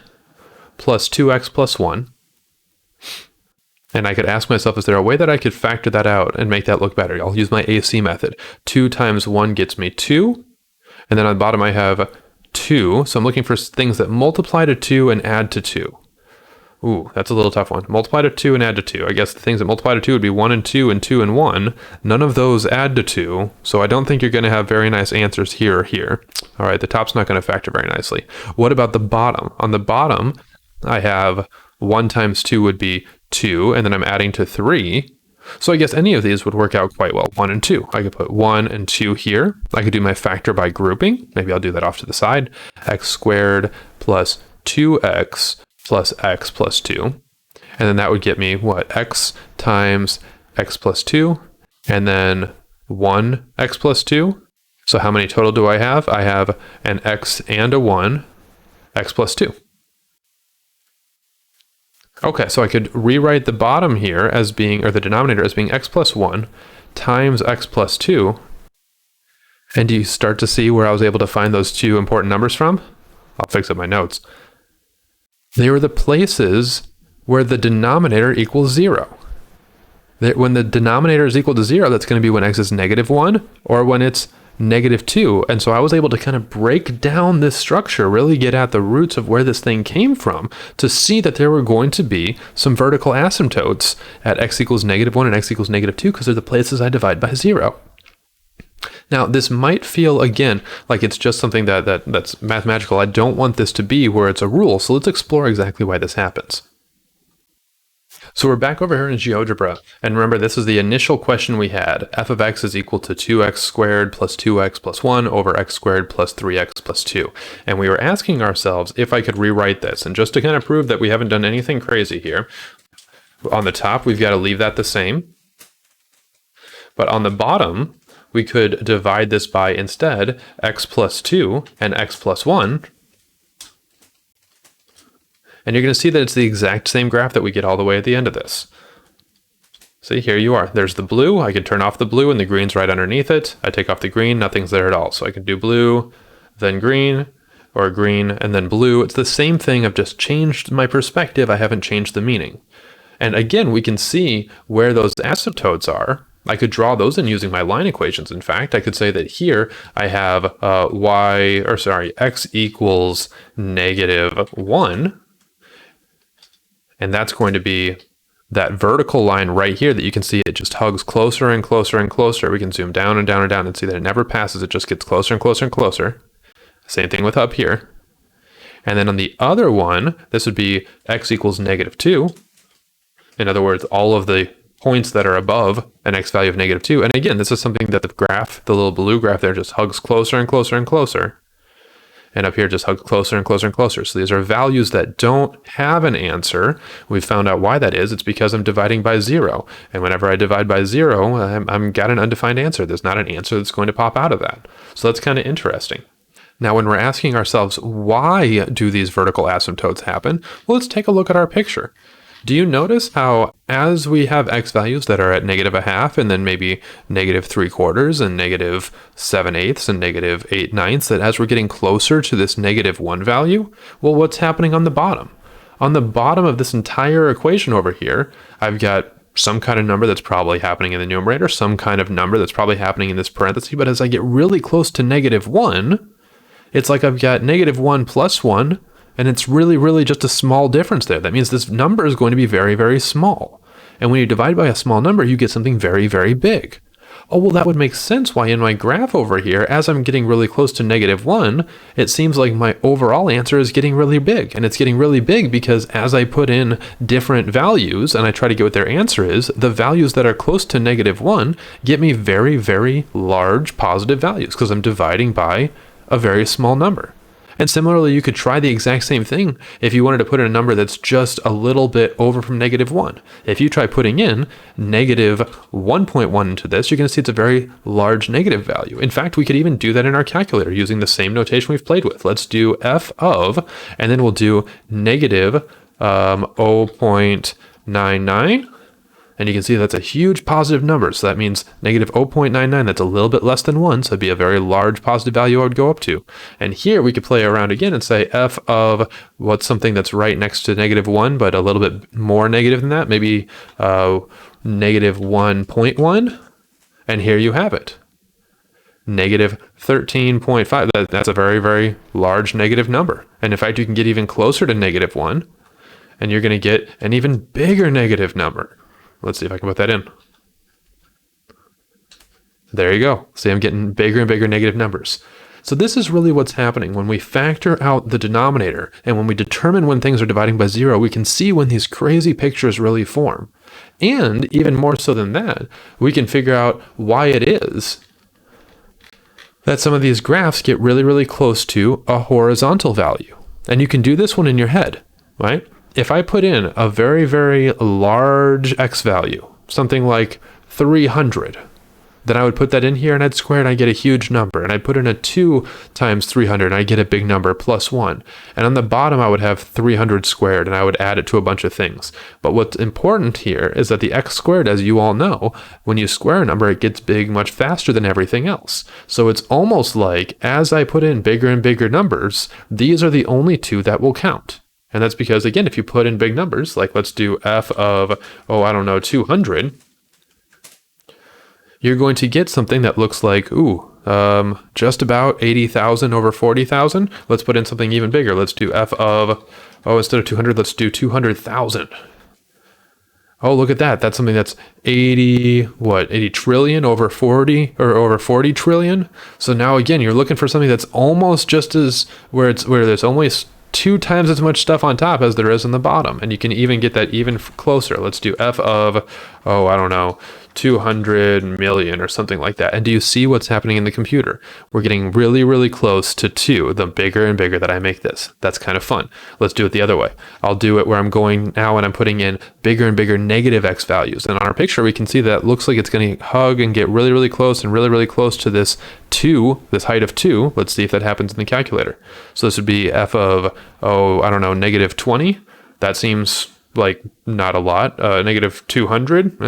plus 2x plus 1. And I could ask myself, is there a way that I could factor that out and make that look better? I'll use my AC method. 2 times 1 gets me 2. And then on the bottom, I have 2. So I'm looking for things that multiply to 2 and add to 2. Ooh, that's a little tough one. Multiply to 2 and add to 2. I guess the things that multiply to 2 would be 1 and 2 and 2 and 1. None of those add to 2, so I don't think you're going to have very nice answers here or here. All right, the top's not going to factor very nicely. What about the bottom? On the bottom, I have 1 times 2 would be 2, and then I'm adding to 3. So I guess any of these would work out quite well. 1 and 2. I could put 1 and 2 here. I could do my factor by grouping. Maybe I'll do that off to the side. X squared plus 2x plus x plus 2. And then that would get me, what, x times x plus 2, and then 1x plus 2. So how many total do I have? I have an x and a 1, x plus 2. Okay, so I could rewrite the bottom here as being, or the denominator as being x plus 1 times x plus 2. And do you start to see where I was able to find those two important numbers from? I'll fix up my notes. They were the places where the denominator equals 0. When the denominator is equal to 0, that's going to be when x is negative 1 or when it's negative 2. And so I was able to kind of break down this structure, really get at the roots of where this thing came from to see that there were going to be some vertical asymptotes at x equals negative 1 and x equals negative 2 because they're the places I divide by 0. Now, this might feel, again, like it's just something that's mathematical. I don't want this to be where it's a rule, so let's explore exactly why this happens. So we're back over here in Geogebra, and remember, this is the initial question we had. F of x is equal to 2x squared plus 2x plus 1 over x squared plus 3x plus 2. And we were asking ourselves if I could rewrite this, and just to kind of prove that we haven't done anything crazy here, on the top, we've got to leave that the same. But on the bottom, we could divide this by, instead, x plus 2 and x plus 1. And you're going to see that it's the exact same graph that we get all the way at the end of this. See, here you are. There's the blue. I can turn off the blue and the green's right underneath it. I take off the green, nothing's there at all. So I can do blue, then green, or green, and then blue. It's the same thing. I've just changed my perspective. I haven't changed the meaning. And again, we can see where those asymptotes are. I could draw those in using my line equations. In fact, I could say that here I have x equals negative 1. And that's going to be that vertical line right here that you can see it just hugs closer and closer and closer. We can zoom down and down and down and see that it never passes. It just gets closer and closer and closer. Same thing with up here. And then on the other one, this would be x equals negative 2. In other words, all of the points that are above an x value of negative 2. And again, this is something that the graph, the little blue graph there, just hugs closer and closer and closer. And up here just hugs closer and closer and closer. So these are values that don't have an answer. We've found out why that is. It's because I'm dividing by 0. And whenever I divide by 0, I'm got an undefined answer. There's not an answer that's going to pop out of that. So that's kind of interesting. Now, when we're asking ourselves, why do these vertical asymptotes happen? Well, let's take a look at our picture. Do you notice how as we have x values that are at negative 1/2 and then maybe negative 3/4 and negative 7/8 and negative 8/9, that as we're getting closer to this negative 1 value, well, what's happening on the bottom? On the bottom of this entire equation over here, I've got some kind of number that's probably happening in the numerator, some kind of number that's probably happening in this parenthesis, but as I get really close to negative 1, it's like I've got negative 1 plus 1, and it's really, really just a small difference there. That means this number is going to be very, very small. And when you divide by a small number, you get something very, very big. Oh, well, that would make sense why in my graph over here, as I'm getting really close to negative 1, it seems like my overall answer is getting really big. And it's getting really big because as I put in different values and I try to get what their answer is, the values that are close to negative 1 get me very, very large positive values because I'm dividing by a very small number. And similarly, you could try the exact same thing if you wanted to put in a number that's just a little bit over from negative 1. If you try putting in negative 1.1 into this, you're going to see it's a very large negative value. In fact, we could even do that in our calculator using the same notation we've played with. Let's do f of, and then we'll do negative 0.99. And you can see that's a huge positive number. So that means negative 0.99, that's a little bit less than 1. So it'd be a very large positive value I would go up to. And here we could play around again and say f of what's something that's right next to negative 1, but a little bit more negative than that, maybe negative 1.1. And here you have it. negative 13.5. That's a very, very large negative number. And in fact, you can get even closer to negative 1, and you're going to get an even bigger negative number. Let's see if I can put that in. There you go. See, I'm getting bigger and bigger negative numbers. So this is really what's happening. When we factor out the denominator and when we determine when things are dividing by 0, we can see when these crazy pictures really form. And even more so than that, we can figure out why it is that some of these graphs get really, really close to a horizontal value. And you can do this one in your head, right? If I put in a very, very large x value, something like 300, then I would put that in here and I'd square it and I'd get a huge number. And I'd put in a 2 times 300 and I'd get a big number plus 1. And on the bottom, I would have 300 squared and I would add it to a bunch of things. But what's important here is that the x squared, as you all know, when you square a number, it gets big much faster than everything else. So it's almost like as I put in bigger and bigger numbers, these are the only two that will count. And that's because, again, if you put in big numbers, like let's do f of, 200, you're going to get something that looks like, just about 80,000 over 40,000. Let's put in something even bigger. Let's do f of, instead of 200, let's do 200,000. Oh, look at that. That's something that's 80 trillion over 40, or over 40 trillion. So now again, you're looking for something that's almost just as, where there's only 2 times as much stuff on top as there is on the bottom. And you can even get that even closer. Let's do f of, 200 million or something like that. And do you see what's happening in the computer? We're getting really, really close to 2, the bigger and bigger that I make this. That's kind of fun. Let's do it the other way. I'll do it where I'm going now and I'm putting in bigger and bigger negative x values. And on our picture, we can see that it looks like it's going to hug and get really, really close and really, really close to this 2, this height of 2. Let's see if that happens in the calculator. So this would be f of, negative 20. That seems like not a lot. Negative 200.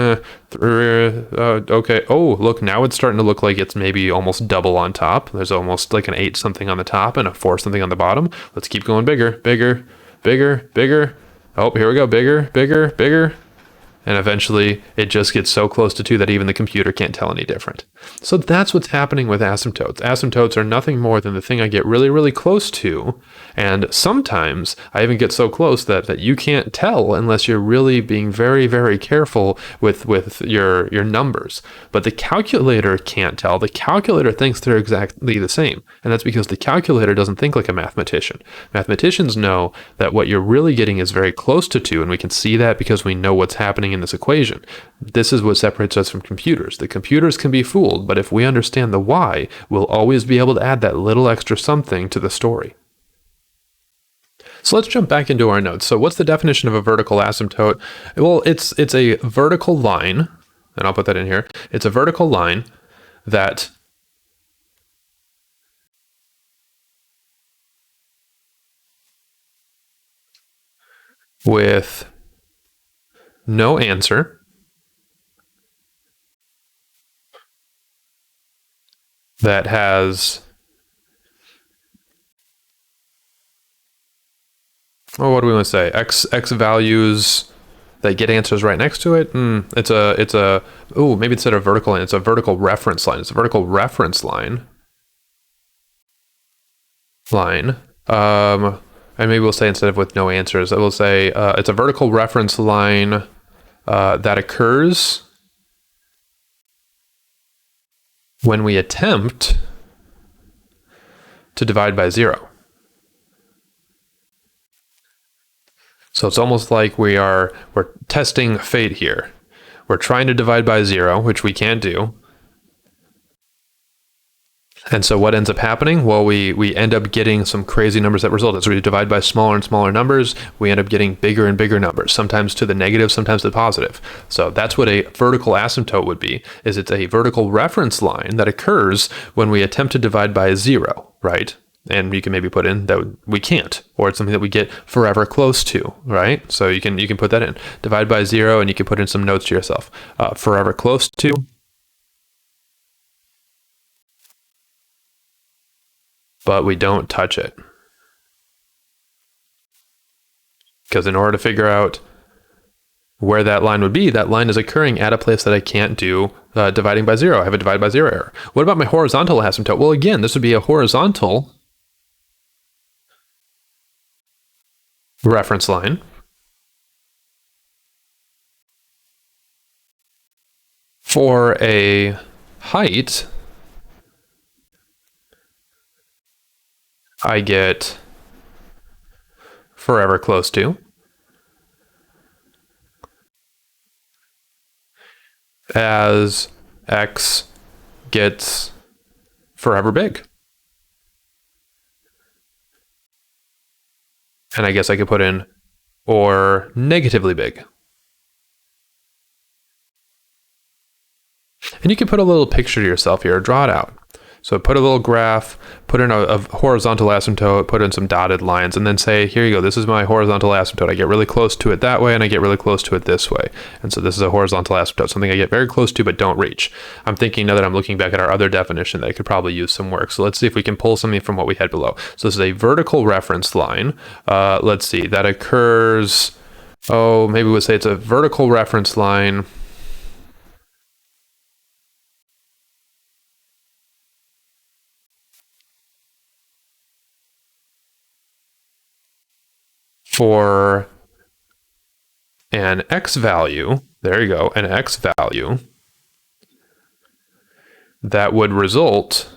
Okay. Oh, look, now it's starting to look like it's maybe almost double on top. There's almost like an 8 something on the top and a 4 something on the bottom. Let's keep going bigger, bigger, bigger, bigger. Oh, here we go. Bigger, bigger, bigger. And eventually it just gets so close to 2 that even the computer can't tell any different. So that's what's happening with asymptotes. Asymptotes are nothing more than the thing I get really, really close to. And sometimes I even get so close that you can't tell unless you're really being very, very careful with your numbers. But the calculator can't tell. The calculator thinks they're exactly the same. And that's because the calculator doesn't think like a mathematician. Mathematicians know that what you're really getting is very close to 2. And we can see that because we know what's happening in this equation. This is what separates us from computers. The computers can be fooled, but if we understand the why, we'll always be able to add that little extra something to the story. So let's jump back into our notes. So what's the definition of a vertical asymptote? Well, it's a vertical line, and I'll put that in here. It's a vertical line that with no answer that has, what do we want to say? X values that get answers right next to it. Maybe instead of vertical line, it's a vertical reference line. It's a vertical reference line. And maybe we'll say instead of with no answers, I will say it's a vertical reference line that occurs when we attempt to divide by 0. So it's almost like we're testing fate here. We're trying to divide by 0, which we can't do. And so what ends up happening? Well, we end up getting some crazy numbers that result. As we divide by smaller and smaller numbers, we end up getting bigger and bigger numbers, sometimes to the negative, sometimes to the positive. So that's what a vertical asymptote would be, is it's a vertical reference line that occurs when we attempt to divide by 0, right? And you can maybe put in that we can't, or it's something that we get forever close to, right? So you can put that in. Divide by 0, and you can put in some notes to yourself. Forever close to, but we don't touch it. Because in order to figure out where that line would be, that line is occurring at a place that I can't do dividing by 0. I have a divide by 0 error. What about my horizontal asymptote? Well, again, this would be a horizontal reference line for a height. I get forever close to, as x gets forever big. And I guess I could put in or negatively big. And you can put a little picture to yourself here, draw it out. So put a little graph, put in a horizontal asymptote, put in some dotted lines, and then say, here you go, this is my horizontal asymptote. I get really close to it that way, and I get really close to it this way. And so this is a horizontal asymptote, something I get very close to but don't reach. I'm thinking now that I'm looking back at our other definition that I could probably use some work. So let's see if we can pull something from what we had below. So this is a vertical reference line. Let's see, that occurs, maybe we'll say it's a vertical reference line for an x value, there you go, an x value that would result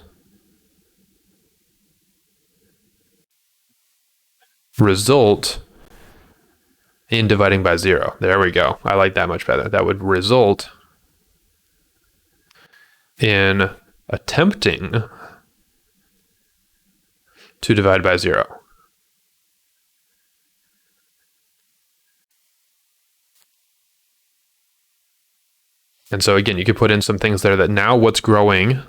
in dividing by 0. There we go. I like that much better. That would result in attempting to divide by 0. And so again, you could put in some things there that now what's growing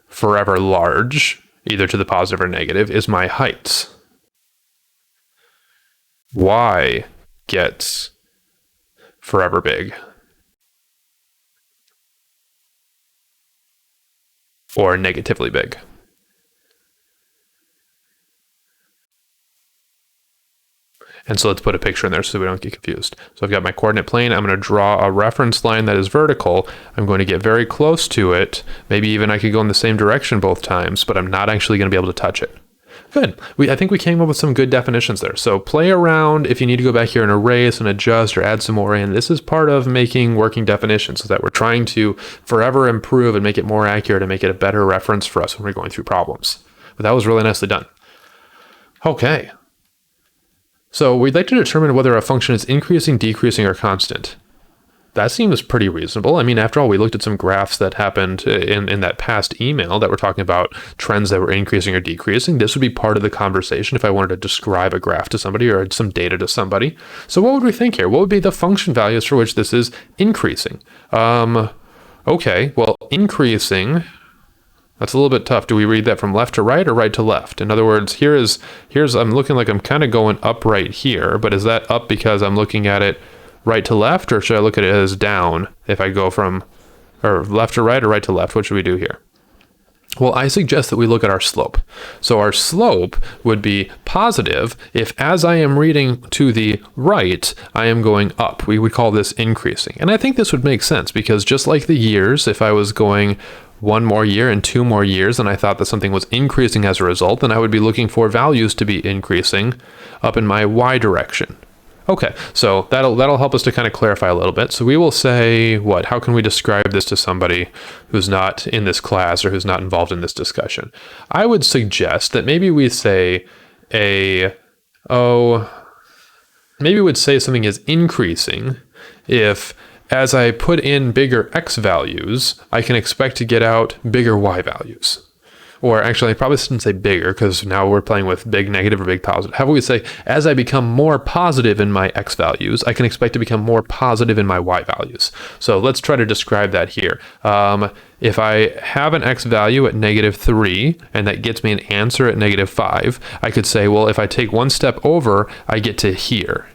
forever large, either to the positive or negative, is my heights. Y gets forever big. Or negatively big. And so let's put a picture in there so we don't get confused. So I've got my coordinate plane. I'm going to draw a reference line that is vertical. I'm going to get very close to it. Maybe even I could go in the same direction both times, but I'm not actually going to be able to touch it. Good. I think we came up with some good definitions there. So play around if you need to go back here and erase and adjust or add some more in. This is part of making working definitions, so that we're trying to forever improve and make it more accurate and make it a better reference for us when we're going through problems. But that was really nicely done. Okay. So we'd like to determine whether a function is increasing, decreasing, or constant. That seems pretty reasonable. I mean, after all, we looked at some graphs that happened in that past email that were talking about trends that were increasing or decreasing. This would be part of the conversation if I wanted to describe a graph to somebody or some data to somebody. So what would we think here? What would be the function values for which this is increasing? Okay, well, increasing, that's a little bit tough. Do we read that from left to right or right to left? In other words, here's I'm looking like I'm kind of going up right here, but is that up because I'm looking at it right to left, or should I look at it as down if I go from or left to right or right to left? What should we do here? Well, I suggest that we look at our slope. So our slope would be positive if, as I am reading to the right, I am going up. We would call this increasing. And I think this would make sense because just like the years, if I was going 1 more year and 2 more years and I thought that something was increasing as a result, then I would be looking for values to be increasing up in my y direction. Okay, so that'll help us to kind of clarify a little bit. So we will say, what? How can we describe this to somebody who's not in this class or who's not involved in this discussion? I would suggest that maybe we say maybe we would say something is increasing if, as I put in bigger x values, I can expect to get out bigger y values. Or actually, I probably shouldn't say bigger because now we're playing with big negative or big positive. How about we say, as I become more positive in my x values, I can expect to become more positive in my y values. So let's try to describe that here. If I have an x value at -3 and that gets me an answer at -5, I could say, well, if I take 1 step over, I get to here.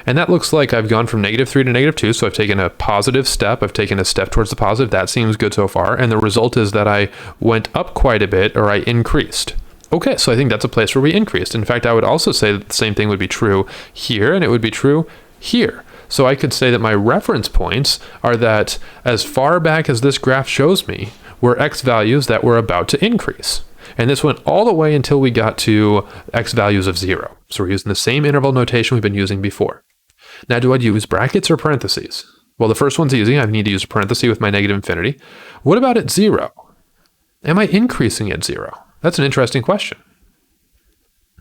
And that looks like I've gone from -3 to -2, so I've taken a positive step. I've taken a step towards the positive. That seems good so far. And the result is that I went up quite a bit, or I increased. Okay, so I think that's a place where we increased. In fact, I would also say that the same thing would be true here, and it would be true here. So I could say that my reference points are that as far back as this graph shows me were x values that were about to increase. And this went all the way until we got to x values of 0. So we're using the same interval notation we've been using before. Now, do I use brackets or parentheses? Well, the first one's easy. I need to use a parenthesis with my negative infinity. What about at 0? Am I increasing at 0? That's an interesting question.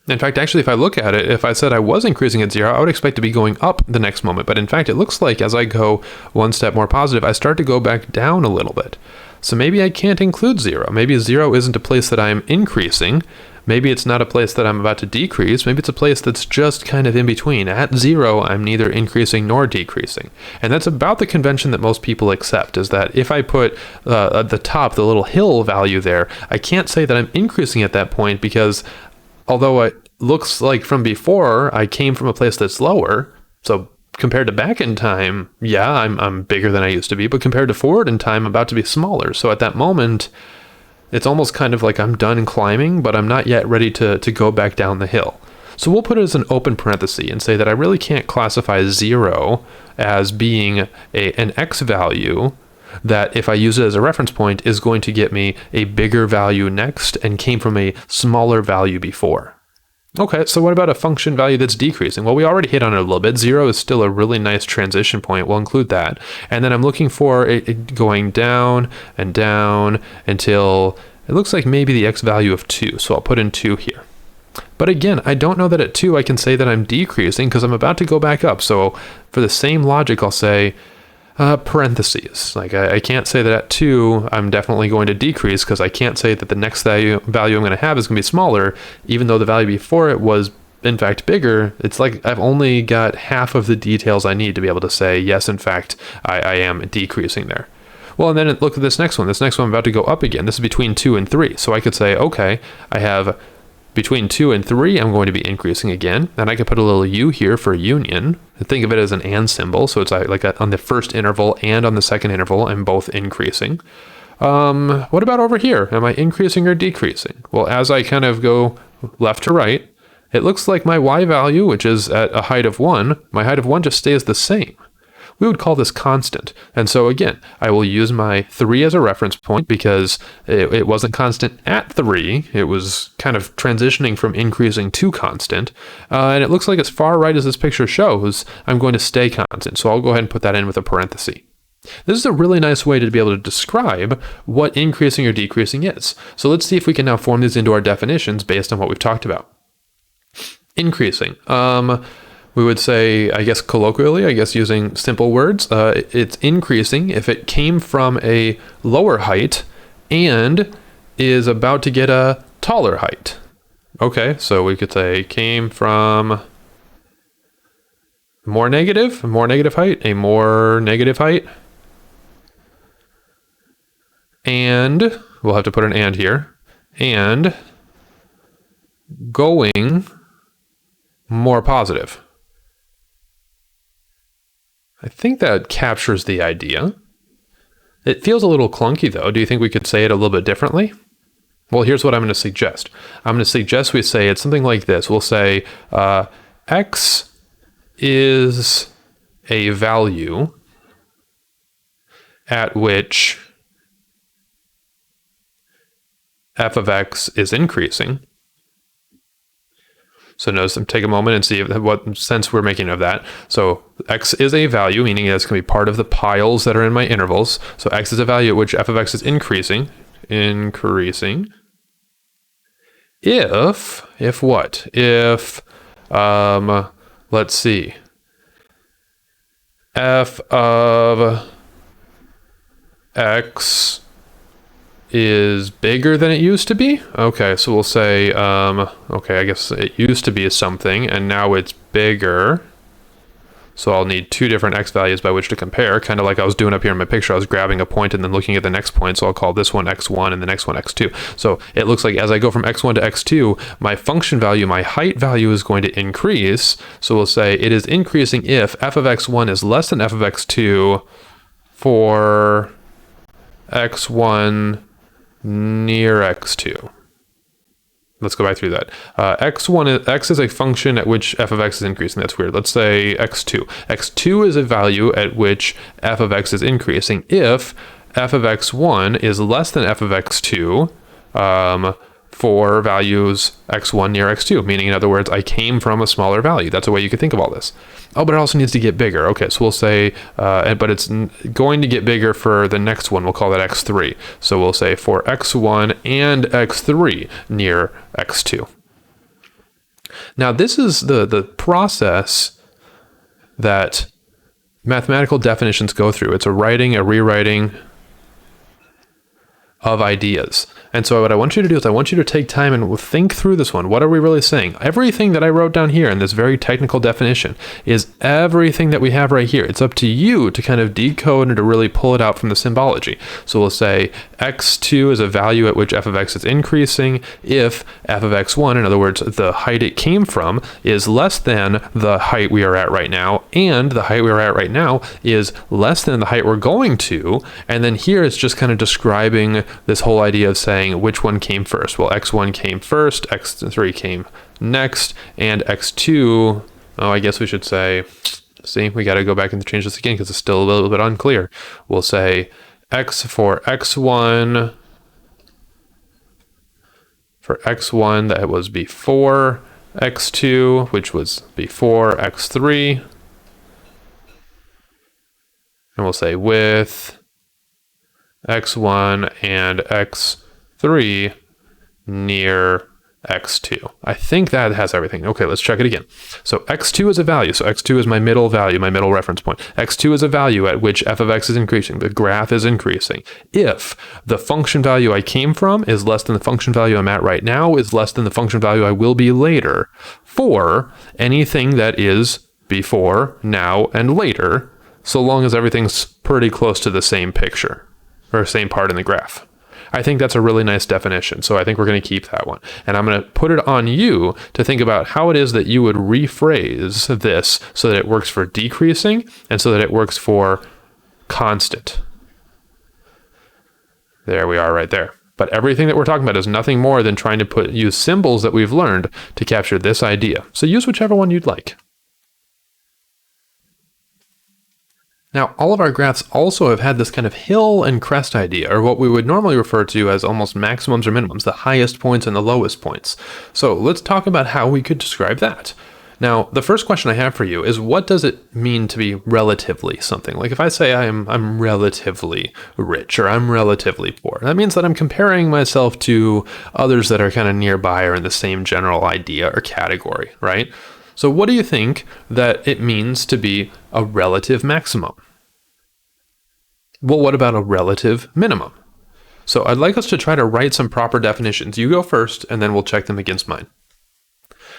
In fact, actually, if I look at it, if I said I was increasing at 0, I would expect to be going up the next moment. But in fact, it looks like as I go one step more positive, I start to go back down a little bit. So maybe I can't include 0. Maybe 0 isn't a place that I'm increasing. Maybe it's not a place that I'm about to decrease. Maybe it's a place that's just kind of in between. At 0, I'm neither increasing nor decreasing. And that's about the convention that most people accept, is that if I put at the top, the little hill value there, I can't say that I'm increasing at that point because although it looks like from before, I came from a place that's lower. So compared to back in time, yeah, I'm bigger than I used to be. But compared to forward in time, I'm about to be smaller. So at that moment, it's almost kind of like I'm done climbing, but I'm not yet ready to go back down the hill. So we'll put it as an open parenthesis and say that I really can't classify 0 as being an x value that if I use it as a reference point is going to get me a bigger value next and came from a smaller value before. Okay, so what about a function value that's decreasing? Well, we already hit on it a little bit. 0 is still a really nice transition point. We'll include that. And then I'm looking for it going down and down until it looks like maybe the x value of 2. So I'll put in 2 here. But again, I don't know that at 2 I can say that I'm decreasing because I'm about to go back up. So for the same logic, I'll say parentheses. Like I can't say that at 2 I'm definitely going to decrease because I can't say that the next value I'm going to have is going to be smaller, even though the value before it was in fact bigger. It's like I've only got half of the details I need to be able to say, yes, in fact, I am decreasing there. Well, and then look at this next one. This next one I'm about to go up again. This is between 2 and 3. So I could say, okay, I have between 2 and 3, I'm going to be increasing again. And I could put a little u here for union. Think of it as an and symbol. So it's like on the first interval and on the second interval, I'm both increasing. What about over here? Am I increasing or decreasing? Well, as I kind of go left to right, it looks like my y value, which is at a height of 1, my height of 1 just stays the same. We would call this constant. And so again, I will use my 3 as a reference point because it wasn't constant at 3. It was kind of transitioning from increasing to constant. And it looks like as far right as this picture shows, I'm going to stay constant. So I'll go ahead and put that in with a parenthesis. This is a really nice way to be able to describe what increasing or decreasing is. So let's see if we can now form these into our definitions based on what we've talked about. Increasing. We would say, I guess colloquially, using simple words, it's increasing if it came from a lower height and is about to get a taller height. Okay, so we could say came from more negative height, a more negative height, and we'll have to put an and here, and going more positive. I think that captures the idea. It feels a little clunky though. Do you think we could say it a little bit differently? Well, here's what I'm going to suggest. I'm going to suggest we say it's something like this. We'll say x is a value at which f of x is increasing. So notice, take a moment and see what sense we're making of that. So x is a value, meaning it's going to be part of the piles that are in my intervals. So x is a value at which f of x is increasing. If what? If, let's see, f of x is bigger than it used to be. Okay, so we'll say, okay, I guess it used to be something and now it's bigger. So I'll need 2 different x values by which to compare, kind of like I was doing up here in my picture. I was grabbing a point and then looking at the next point. So I'll call this one x1 and the next one x2. So it looks like as I go from x1 to x2, my function value, my height value is going to increase. So we'll say it is increasing if f of x1 is less than f of x2 for x1 near x2. let's go back through that. X is a function at which f of x is increasing. That's weird. Let's say x2. x2 is a value at which f of x is increasing if f of x1 is less than f of x2 for values x1 near x2, meaning in other words, I came from a smaller value. That's a way you could think of all this. Oh, but it also needs to get bigger. Okay, so we'll say, but it's going to get bigger for the next one. We'll call that x3. So we'll say for x1 and x3 near x2. Now this is the process that mathematical definitions go through. It's a writing, a rewriting of ideas. And so what I want you to do is I want you to take time and think through this one. What are we really saying? Everything that I wrote down here in this very technical definition is everything that we have right here. It's up to you to kind of decode and to really pull it out from the symbology. So we'll say x2 is a value at which f of x is increasing if f of x1, in other words, the height it came from, is less than the height we are at right now, and the height we are at right now is less than the height we're going to. And then here it's just kind of describing this whole idea of saying which one came first. Well, x1 came first, x3 came next, and x2, oh, I guess we should say, see, we got to go back and change this again because it's still a little bit unclear. We'll say x for x1, that was before x2, which was before x3, and we'll say with x1 and x3 near x2. I think that has everything. Okay, let's check it again. So x2 is a value. So x2 is my middle value, my middle reference point. x2 is a value at which f of x is increasing. The graph is increasing. If the function value I came from is less than the function value I'm at right now, is less than the function value I will be later, for anything that is before, now, and later, so long as everything's pretty close to the same picture or same part in the graph. I think that's a really nice definition, so I think we're going to keep that one. And I'm going to put it on you to think about how it is that you would rephrase this so that it works for decreasing and so that it works for constant. There we are right there. But everything that we're talking about is nothing more than trying to use symbols that we've learned to capture this idea. So use whichever one you'd like. Now, all of our graphs also have had this kind of hill and crest idea, or what we would normally refer to as almost maximums or minimums, the highest points and the lowest points. So let's talk about how we could describe that. Now, the first question I have for you is, what does it mean to be relatively something? Like if I say I'm relatively rich or I'm relatively poor, that means that I'm comparing myself to others that are kind of nearby or in the same general idea or category, right? So what do you think that it means to be a relative maximum? Well, what about a relative minimum? So I'd like us to try to write some proper definitions. You go first, and then we'll check them against mine.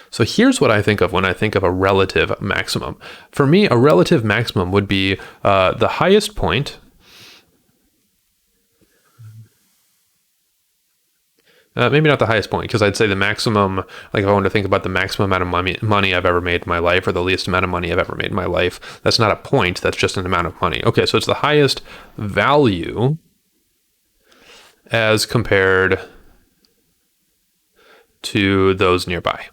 So here's what I think of when I think of a relative maximum. For me, a relative maximum would be the highest point maybe not the highest point, because I'd say the maximum, like if I want to think about the maximum amount of money I've ever made in my life, or the least amount of money I've ever made in my life, that's not a point, that's just an amount of money. Okay, so it's the highest value as compared to those nearby.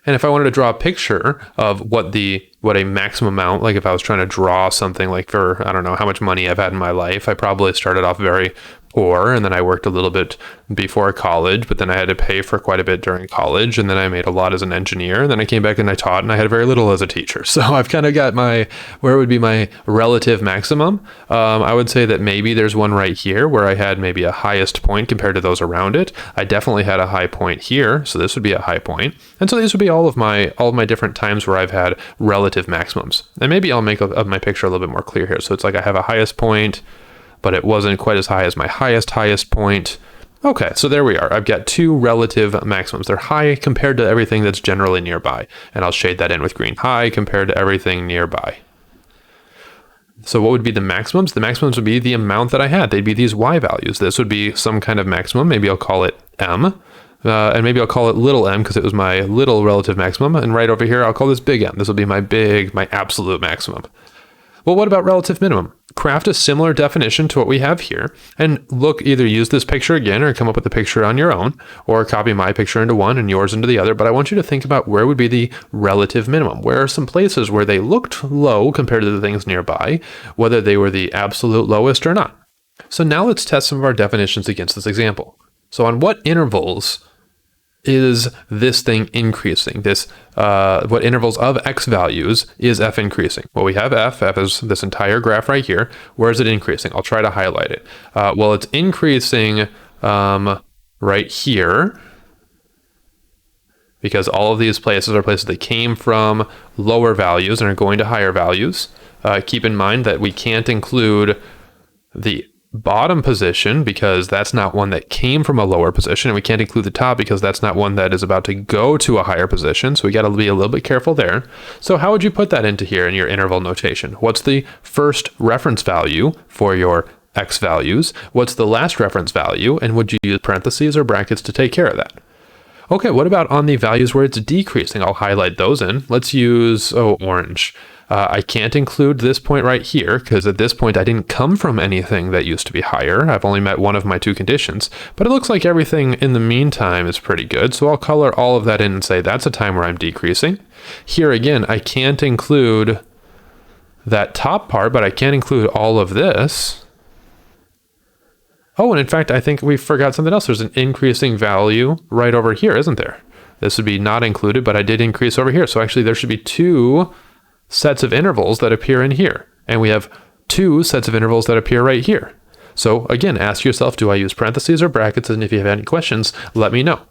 And if I wanted to draw a picture of what a maximum amount, like if I was trying to draw something like for, I don't know how much money I've had in my life, I probably started off very poor, and then I worked a little bit before college, but then I had to pay for quite a bit during college, and then I made a lot as an engineer, and then I came back and I taught, and I had very little as a teacher. So I've kind of got where would be my relative maximum? I would say that maybe there's one right here where I had maybe a highest point compared to those around it. I definitely had a high point here, so this would be a high point. And so these would be all of my different times where I've had relative maximums. And maybe I'll make my picture a little bit more clear here. So it's like I have a highest point, but it wasn't quite as high as my highest point. Okay, so there we are. I've got two relative maximums. They're high compared to everything that's generally nearby. And I'll shade that in with green. High compared to everything nearby. So what would be the maximums? The maximums would be the amount that I had. They'd be these y values. This would be some kind of maximum. Maybe I'll call it m. And maybe I'll call it little m because it was my little relative maximum. And right over here, I'll call this big M. This will be my absolute maximum. Well, what about relative minimum? craft a similar definition to what we have here and look, either use this picture again or come up with a picture on your own, or copy my picture into one and yours into the other. But I want you to think about where would be the relative minimum. Where are some places where they looked low compared to the things nearby, whether they were the absolute lowest or not. So now let's test some of our definitions against this example. So on what intervals is this thing increasing? What intervals of x values is f increasing? Well, we have f is this entire graph right here. Where is it increasing? I'll try to highlight it. Well, it's increasing right here, because all of these places are places that came from lower values and are going to higher values. Keep in mind that we can't include the bottom position because that's not one that came from a lower position, and we can't include the top because that's not one that is about to go to a higher position. So we got to be a little bit careful there. So how would you put that into here in your interval notation? What's the first reference value for your x values? What's the last reference value? And would you use parentheses or brackets to take care of that? Okay, what about on the values where it's decreasing? I'll highlight those in. Let's use, orange. I can't include this point right here because at this point I didn't come from anything that used to be higher. I've only met one of my two conditions, but it looks like everything in the meantime is pretty good. So I'll color all of that in and say that's a time where I'm decreasing. Here again, I can't include that top part, but I can include all of this. Oh, and in fact, I think we forgot something else. There's an increasing value right over here, isn't there? This would be not included, but I did increase over here. So actually there should be two sets of intervals that appear in here. And we have two sets of intervals that appear right here. So again, ask yourself, do I use parentheses or brackets? And if you have any questions, let me know.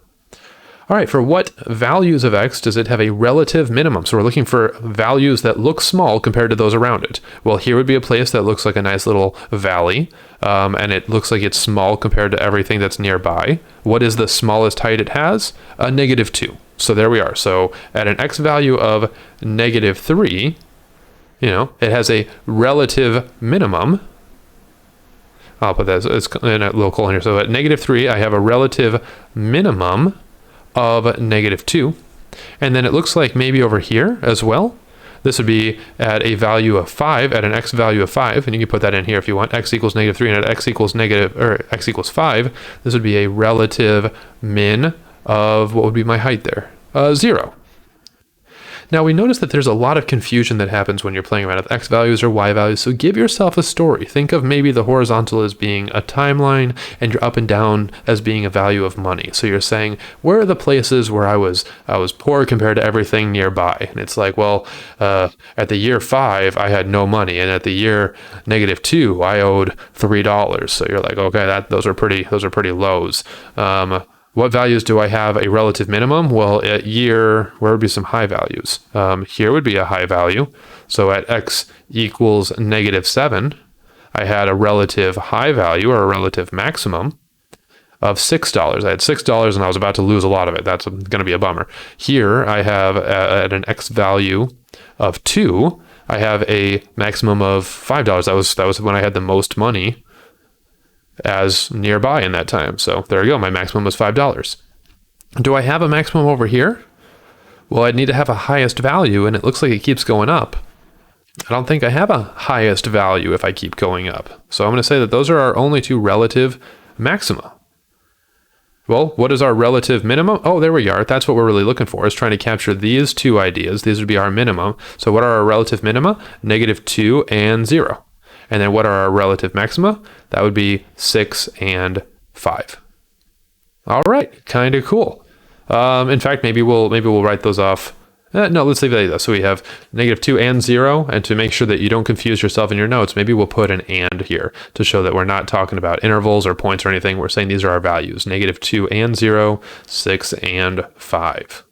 All right, for what values of x does it have a relative minimum? So we're looking for values that look small compared to those around it. Well, here would be a place that looks like a nice little valley, and it looks like it's small compared to everything that's nearby. What is the smallest height it has? A -2. So there we are. So at an x value of -3, it has a relative minimum. I'll put that as in a little colon here. So at -3, I have a relative minimum of -2. And then it looks like maybe over here as well, this would be at a value of 5, at an x value of 5, and you can put that in here if you want, x equals -3, and at x equals 5, this would be a relative min of, what would be my height there? 0. Now we notice that there's a lot of confusion that happens when you're playing around with x values or y values, so give yourself a story. Think of maybe the horizontal as being a timeline and your up and down as being a value of money. So you're saying, where are the places where I was poor compared to everything nearby? And it's like, well, at the year 5, I had no money, and at the year -2, I owed $3. So you're like, okay, those are pretty lows. What values do I have a relative minimum? Well, at year, where would be some high values? Here would be a high value. So at x equals -7, I had a relative high value, or a relative maximum, of $6. I had $6 and I was about to lose a lot of it. That's going to be a bummer. Here I have at an x value of 2, I have a maximum of $5. That was when I had the most money as nearby in that time. So there you go. My maximum was $5. Do I have a maximum over here? Well, I'd need to have a highest value, and it looks like it keeps going up. I don't think I have a highest value if I keep going up. So I'm going to say that those are our only two relative maxima. Well, what is our relative minimum? Oh, there we are. That's what we're really looking for, is trying to capture these two ideas. These would be our minimum. So what are our relative minima? -2 and 0. And then what are our relative maxima? That would be 6 and 5. All right, kind of cool. In fact, maybe we'll write those off. No, let's leave it like that. So we have -2 and 0, and to make sure that you don't confuse yourself in your notes, maybe we'll put an and here to show that we're not talking about intervals or points or anything. We're saying these are our values: -2 and 0, 6 and 5.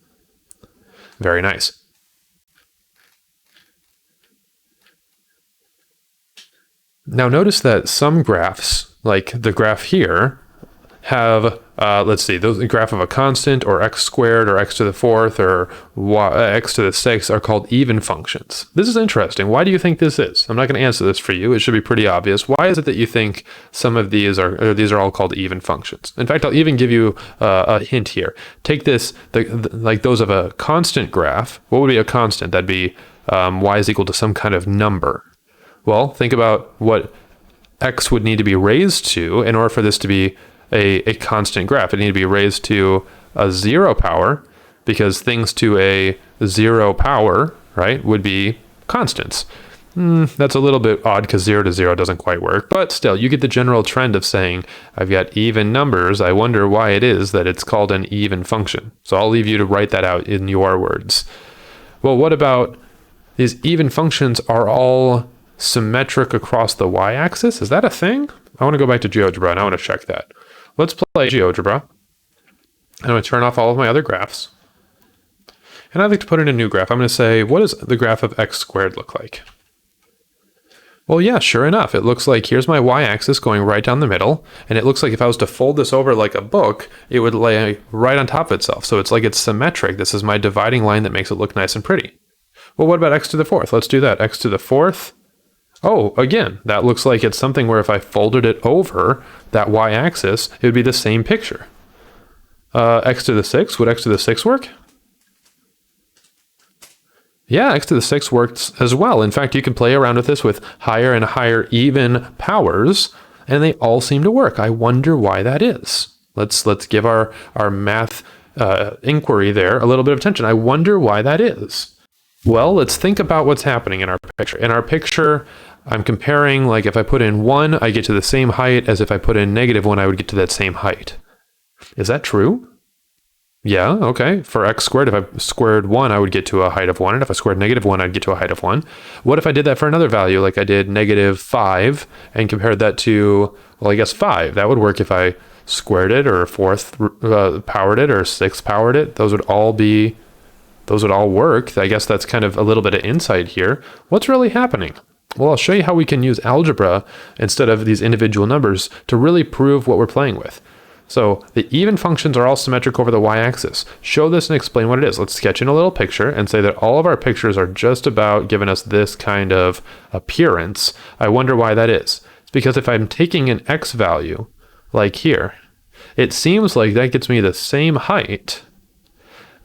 Very nice. Now notice that some graphs, like the graph here, have, let's see, the graph of a constant, or x squared, or x to the 4th, or x to the 6th are called even functions. This is interesting. Why do you think this is? I'm not going to answer this for you. It should be pretty obvious. Why is it that you think some of these are all called even functions? In fact, I'll even give you a hint here. Take this, like those of a constant graph. What would be a constant? That'd be y is equal to some kind of number. Well, think about what x would need to be raised to in order for this to be a constant graph. It need to be raised to a 0 power, because things to a 0 power, right, would be constants. That's a little bit odd because 0 to 0 doesn't quite work, but still, you get the general trend of saying, I've got even numbers. I wonder why it is that it's called an even function. So I'll leave you to write that out in your words. Well, what about these even functions are all symmetric across the y-axis? Is that a thing? I want to go back to GeoGebra and I want to check that. Let's play GeoGebra. I'm going to turn off all of my other graphs. And I'd like to put in a new graph. I'm going to say, what does the graph of x squared look like? Well, yeah, sure enough. It looks like here's my y-axis going right down the middle. And it looks like if I was to fold this over like a book, it would lay right on top of itself. So it's like it's symmetric. This is my dividing line that makes it look nice and pretty. Well, what about x to the fourth? Let's do that. X to the fourth. Oh, again, that looks like it's something where if I folded it over that y-axis, it would be the same picture. X to the sixth, would x to the sixth work? Yeah, x to the sixth works as well. In fact, you can play around with this with higher and higher even powers, and they all seem to work. I wonder why that is. Let's give our math inquiry there a little bit of attention. I wonder why that is. Well, let's think about what's happening in our picture. In our picture, I'm comparing, like if I put in 1, I get to the same height as if I put in -1, I would get to that same height. Is that true? Yeah, okay. For x squared, if I squared 1, I would get to a height of 1. And if I squared -1, I'd get to a height of 1. What if I did that for another value, like I did -5, and compared that to, well, I guess 5. That would work if I squared it, or fourth powered it, or sixth powered it. Those would all work. I guess that's kind of a little bit of insight here. What's really happening? Well, I'll show you how we can use algebra instead of these individual numbers to really prove what we're playing with. So the even functions are all symmetric over the y-axis. Show this and explain what it is. Let's sketch in a little picture and say that all of our pictures are just about giving us this kind of appearance. I wonder why that is. It's because if I'm taking an x value, like here, it seems like that gets me the same height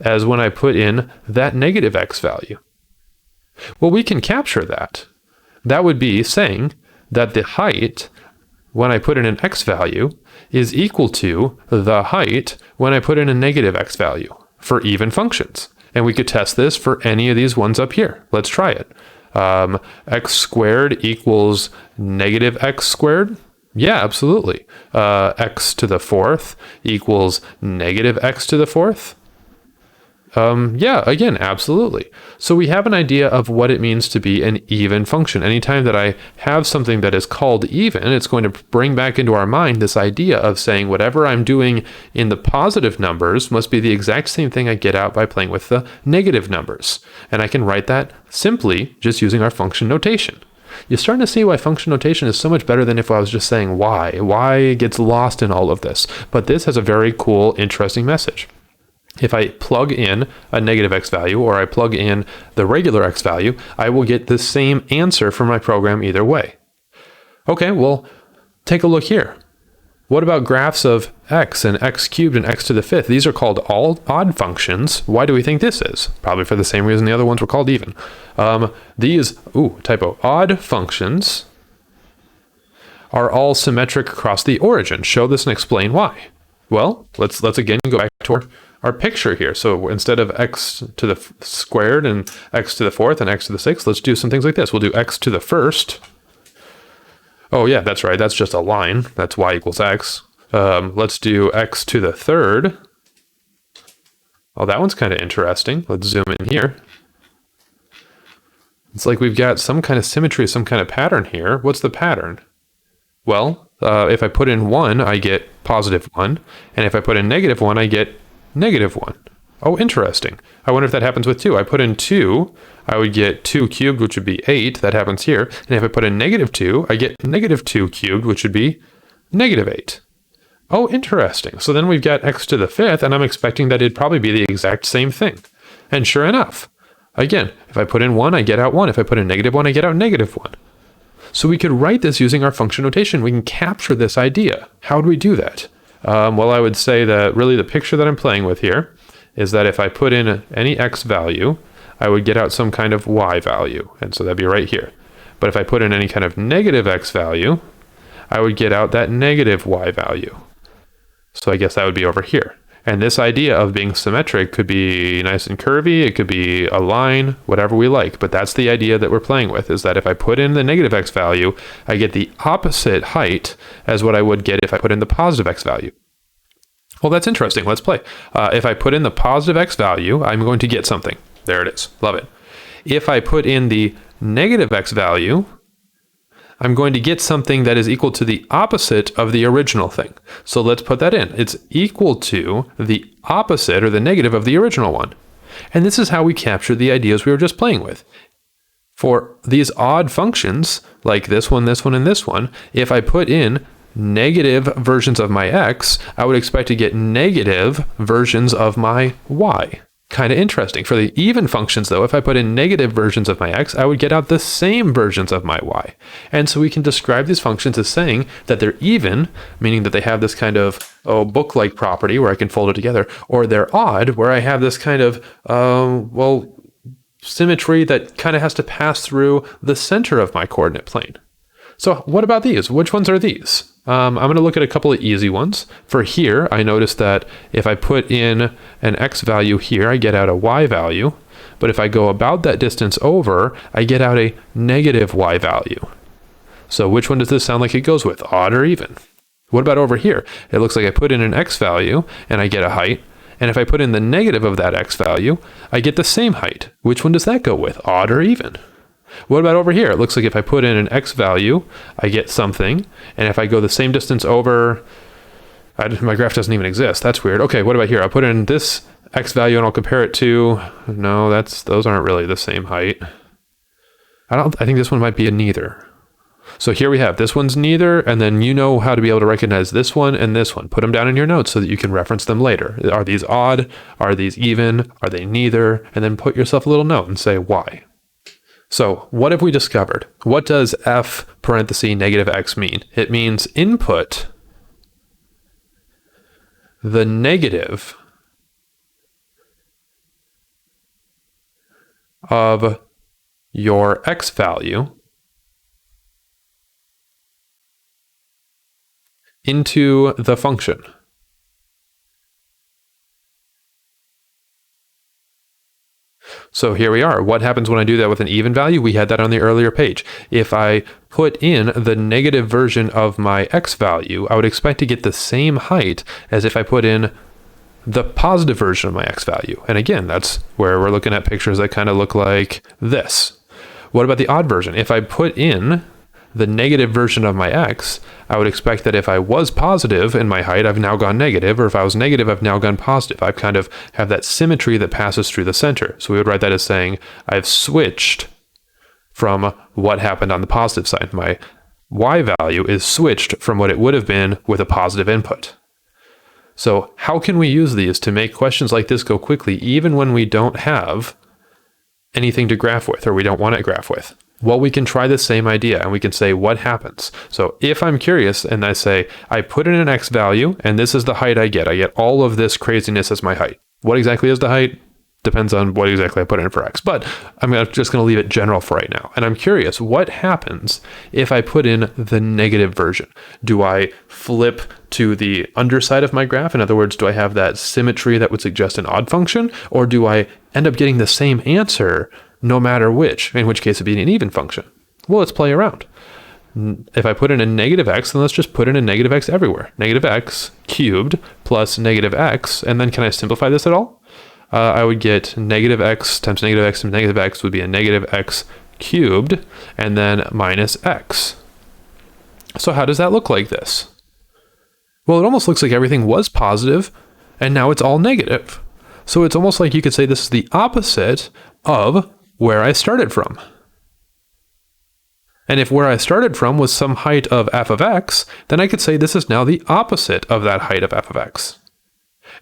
as when I put in that negative x value. Well, we can capture that. That would be saying that the height when I put in an x value is equal to the height when I put in a negative x value for even functions. And we could test this for any of these ones up here. Let's try it. X squared equals negative x squared. Yeah, absolutely. X to the fourth equals negative x to the fourth. Yeah, again, absolutely. So we have an idea of what it means to be an even function. Anytime that I have something that is called even, it's going to bring back into our mind this idea of saying whatever I'm doing in the positive numbers must be the exact same thing I get out by playing with the negative numbers. And I can write that simply just using our function notation. You're starting to see why function notation is so much better than if I was just saying why. Why gets lost in all of this. But this has a very cool, interesting message. If I plug in a negative x value or I plug in the regular x value, I will get the same answer for my program either way. Okay, well, take a look here. What about graphs of x and x cubed and x to the fifth? These are called all odd functions. Why do we think this is? Probably for the same reason the other ones were called even. Odd functions are all symmetric across the origin. Show this and explain why. Well, let's again go back to our picture here. So instead of x to the squared and x to the fourth and x to the sixth, let's do some things like this. We'll do x to the first. Oh yeah, that's right. That's just a line. That's y equals x. Let's do x to the third. Oh, that one's kind of interesting. Let's zoom in here. It's like we've got some kind of symmetry, some kind of pattern here. What's the pattern? Well, if I put in 1, I get positive 1. And if I put in negative 1, I get negative 1. Oh, interesting. I wonder if that happens with 2. I put in 2, I would get 2 cubed, which would be 8. That happens here. And if I put in negative 2, I get negative 2 cubed, which would be negative 8. Oh, interesting. So then we've got x to the fifth, and I'm expecting that it'd probably be the exact same thing. And sure enough, again, if I put in 1, I get out 1. If I put in negative 1, I get out negative 1. So we could write this using our function notation. We can capture this idea. How do we do that? Well, I would say that really the picture that I'm playing with here is that if I put in any x value, I would get out some kind of y value. And so that'd be right here. But if I put in any kind of negative x value, I would get out that negative y value. So I guess that would be over here. And this idea of being symmetric could be nice and curvy, it could be a line, whatever we like, but that's the idea that we're playing with, is that if I put in the negative x value, I get the opposite height as what I would get if I put in the positive x value. Well, that's interesting. Let's play. If I put in the positive x value, I'm going to get something. There it is. Love it. If I put in the negative x value, I'm going to get something that is equal to the opposite of the original thing. So let's put that in. It's equal to the opposite or the negative of the original one. And this is how we capture the ideas we were just playing with. For these odd functions, like this one, and this one, if I put in negative versions of my x, I would expect to get negative versions of my y. Kind of interesting. For the even functions, though, if I put in negative versions of my x, I would get out the same versions of my y. And so we can describe these functions as saying that they're even, meaning that they have this kind of book-like property where I can fold it together, or they're odd, where I have this kind of, symmetry that kind of has to pass through the center of my coordinate plane. So what about these? Which ones are these? I'm going to look at a couple of easy ones. For here, I noticed that if I put in an x value here, I get out a y value. But if I go about that distance over, I get out a negative y value. So which one does this sound like it goes with, odd or even? What about over here? It looks like I put in an x value and I get a height. And if I put in the negative of that x value, I get the same height. Which one does that go with, odd or even? What about over here? It looks like if I put in an x value, I get something. And if I go the same distance over, my graph doesn't even exist. That's weird. Okay, what about here? I'll put in this x value and I'll compare it to, no, those aren't really the same height. I think this one might be a neither. So here we have, this one's neither, and then you know how to be able to recognize this one and this one. Put them down in your notes so that you can reference them later. Are these odd? Are these even? Are they neither? And then put yourself a little note and say why. So what have we discovered? What does f parenthesis negative x mean? It means input the negative of your x value into the function. So here we are. What happens when I do that with an even value? We had that on the earlier page. If I put in the negative version of my x value, I would expect to get the same height as if I put in the positive version of my x value. And again, that's where we're looking at pictures that kind of look like this. What about the odd version? If I put in the negative version of my x, I would expect that if I was positive in my height, I've now gone negative, or if I was negative, I've now gone positive. I've kind of have that symmetry that passes through the center. So we would write that as saying I've switched from what happened on the positive side. My y value is switched from what it would have been with a positive input. So how can we use these to make questions like this go quickly, even when we don't have anything to graph with, or we don't want to graph with? Well, we can try the same idea and we can say what happens. So if I'm curious and I say, I put in an x value and this is the height I get all of this craziness as my height. What exactly is the height? Depends on what exactly I put in for x, but I'm just going to leave it general for right now. And I'm curious, what happens if I put in the negative version? Do I flip to the underside of my graph? In other words, do I have that symmetry that would suggest an odd function? Or do I end up getting the same answer no matter which, in which case it'd be an even function? Well, let's play around. If I put in a negative x, then let's just put in a negative x everywhere. Negative x cubed plus negative x, and then can I simplify this at all? I would get negative x times negative x would be a negative x cubed, and then minus x. So how does that look like this? Well, it almost looks like everything was positive, and now it's all negative. So it's almost like you could say this is the opposite of where I started from. And if where I started from was some height of f of x, then I could say this is now the opposite of that height of f of x.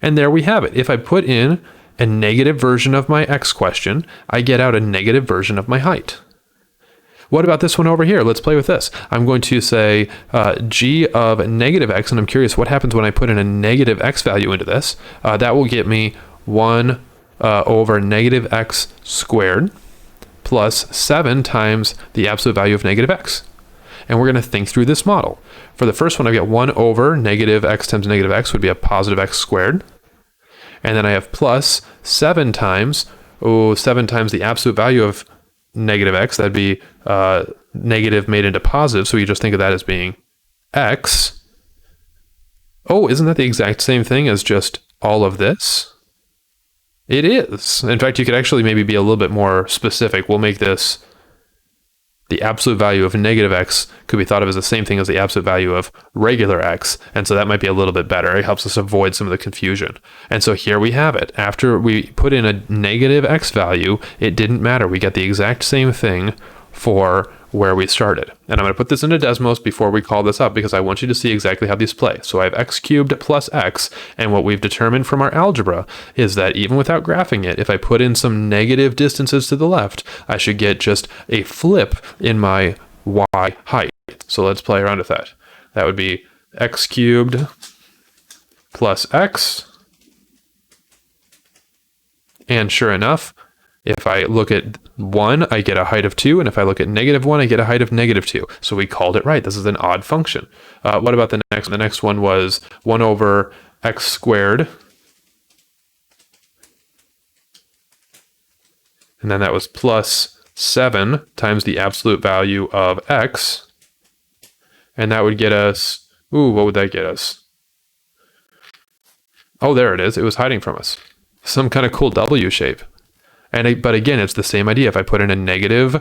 And there we have it. If I put in a negative version of my x question, I get out a negative version of my height. What about this one over here? Let's play with this. I'm going to say g of negative x, and I'm curious what happens when I put in a negative x value into this. That will get me 1 over negative x squared plus 7 times the absolute value of negative x. And we're going to think through this model. For the first one, I've got 1 over negative x times negative x would be a positive x squared. And then I have plus 7 times, 7 times the absolute value of negative x. That'd be negative made into positive. So you just think of that as being x. Oh, isn't that the exact same thing as just all of this? It is. In fact, you could actually maybe be a little bit more specific. We'll make this the absolute value of negative x could be thought of as the same thing as the absolute value of regular x. And so that might be a little bit better. It helps us avoid some of the confusion. And so here we have it. After we put in a negative x value, it didn't matter. We got the exact same thing for where we started. And I'm going to put this into Desmos before we call this up because I want you to see exactly how these play. So I have x cubed plus x, and what we've determined from our algebra is that even without graphing it, if I put in some negative distances to the left, I should get just a flip in my y height. So let's play around with that. That would be x cubed plus x. And sure enough, if I look at 1, I get a height of 2, and if I look at negative 1, I get a height of negative 2. So we called it right. This is an odd function. What about the next one? The next one was 1 over x squared. And then that was plus 7 times the absolute value of x. And that would get us, what would that get us? Oh, there it is. It was hiding from us. Some kind of cool W shape. But again, it's the same idea. If I put in a negative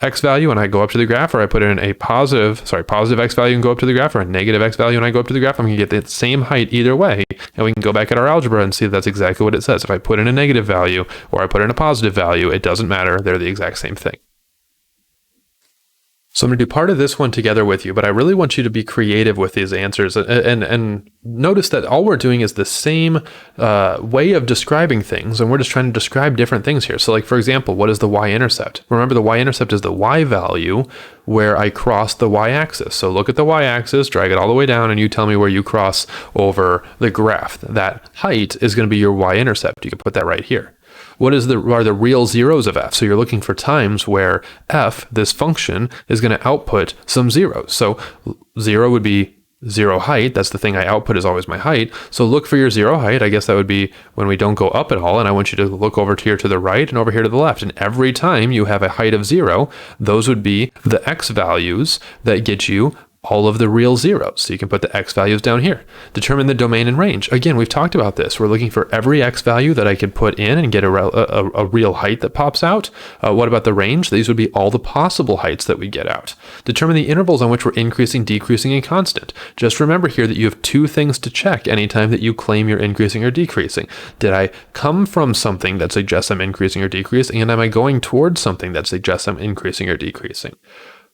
x value and I go up to the graph, or I put in a positive x value and go up to the graph, or a negative x value and I go up to the graph, I'm going to get the same height either way. And we can go back at our algebra and see that's exactly what it says. If I put in a negative value or I put in a positive value, it doesn't matter. They're the exact same thing. So I'm going to do part of this one together with you, but I really want you to be creative with these answers and notice that all we're doing is the same way of describing things, and we're just trying to describe different things here. So like, for example, what is the y-intercept? Remember, the y-intercept is the y value where I cross the y-axis. So look at the y-axis, drag it all the way down, and you tell me where you cross over the graph. That height is going to be your y-intercept. You can put that right here. What are the real zeros of f? So you're looking for times where f, this function, is going to output some zeros. So 0 would be 0 height. That's the thing I output is always my height. So look for your 0 height. I guess that would be when we don't go up at all. And I want you to look over here to the right and over here to the left. And every time you have a height of 0, those would be the x values that get you all of the real zeros. So you can put the x values down here. Determine the domain and range. Again, we've talked about this. We're looking for every x value that I could put in and get a real height that pops out. What about the range? These would be all the possible heights that we get out. Determine the intervals on which we're increasing, decreasing, and constant. Just remember here that you have 2 things to check anytime that you claim you're increasing or decreasing. Did I come from something that suggests I'm increasing or decreasing, and am I going towards something that suggests I'm increasing or decreasing?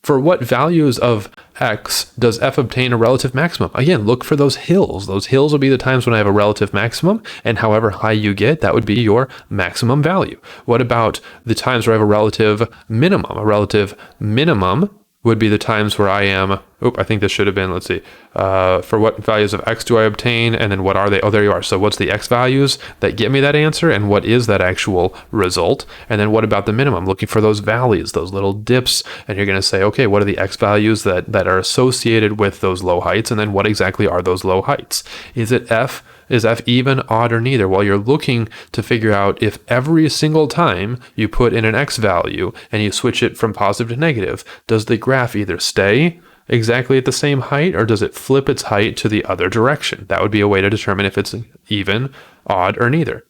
For what values of x does f obtain a relative maximum? Again, look for those hills. Those hills will be the times when I have a relative maximum, and however high you get, that would be your maximum value. What about the times where I have a relative minimum? A relative minimum would be the times where I am, I think this should have been, let's see, for what values of x do I obtain, and then what are they? Oh, there you are. So what's the x values that get me that answer, and what is that actual result? And then what about the minimum? Looking for those valleys, those little dips, and you're going to say, okay, what are the x values that are associated with those low heights, and then what exactly are those low heights? Is f even, odd, or neither? Well, you're looking to figure out if every single time you put in an x value and you switch it from positive to negative, does the graph either stay exactly at the same height, or does it flip its height to the other direction? That would be a way to determine if it's even, odd, or neither.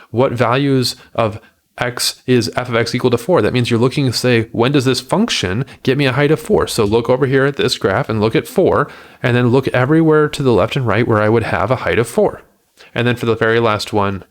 What values of x is f of x equal to 4? That means you're looking to say, when does this function get me a height of 4? So look over here at this graph and look at 4, and then look everywhere to the left and right where I would have a height of 4. And then for the very last one,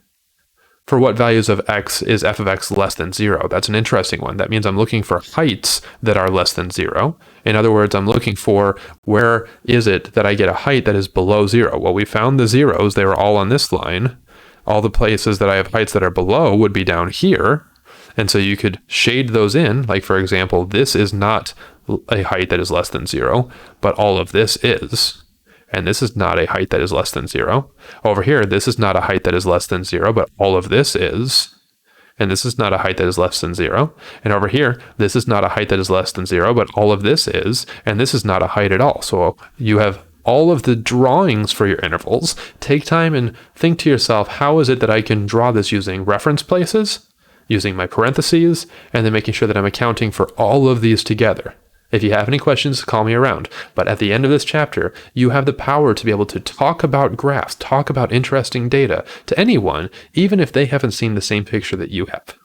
for what values of x is f of x less than 0? That's an interesting one. That means I'm looking for heights that are less than 0. In other words, I'm looking for where is it that I get a height that is below 0? Well, we found the zeros. They were all on this line. All the places that I have heights that are below would be down here. And so you could shade those in. Like, for example, this is not a height that is less than 0, but all of this is. And this is not a height that is less than 0. Over here, this is not a height that is less than 0, but all of this is. and this is not a height that is less than 0. And over here, this is not a height that is less than 0, but all of this is, and this is not a height at all. So you have all of the drawings for your intervals. Take time and think to yourself, how is it that I can draw this using reference places, using my parentheses, and then making sure that I'm accounting for all of these together. If you have any questions, call me around. But at the end of this chapter, you have the power to be able to talk about graphs, talk about interesting data to anyone, even if they haven't seen the same picture that you have.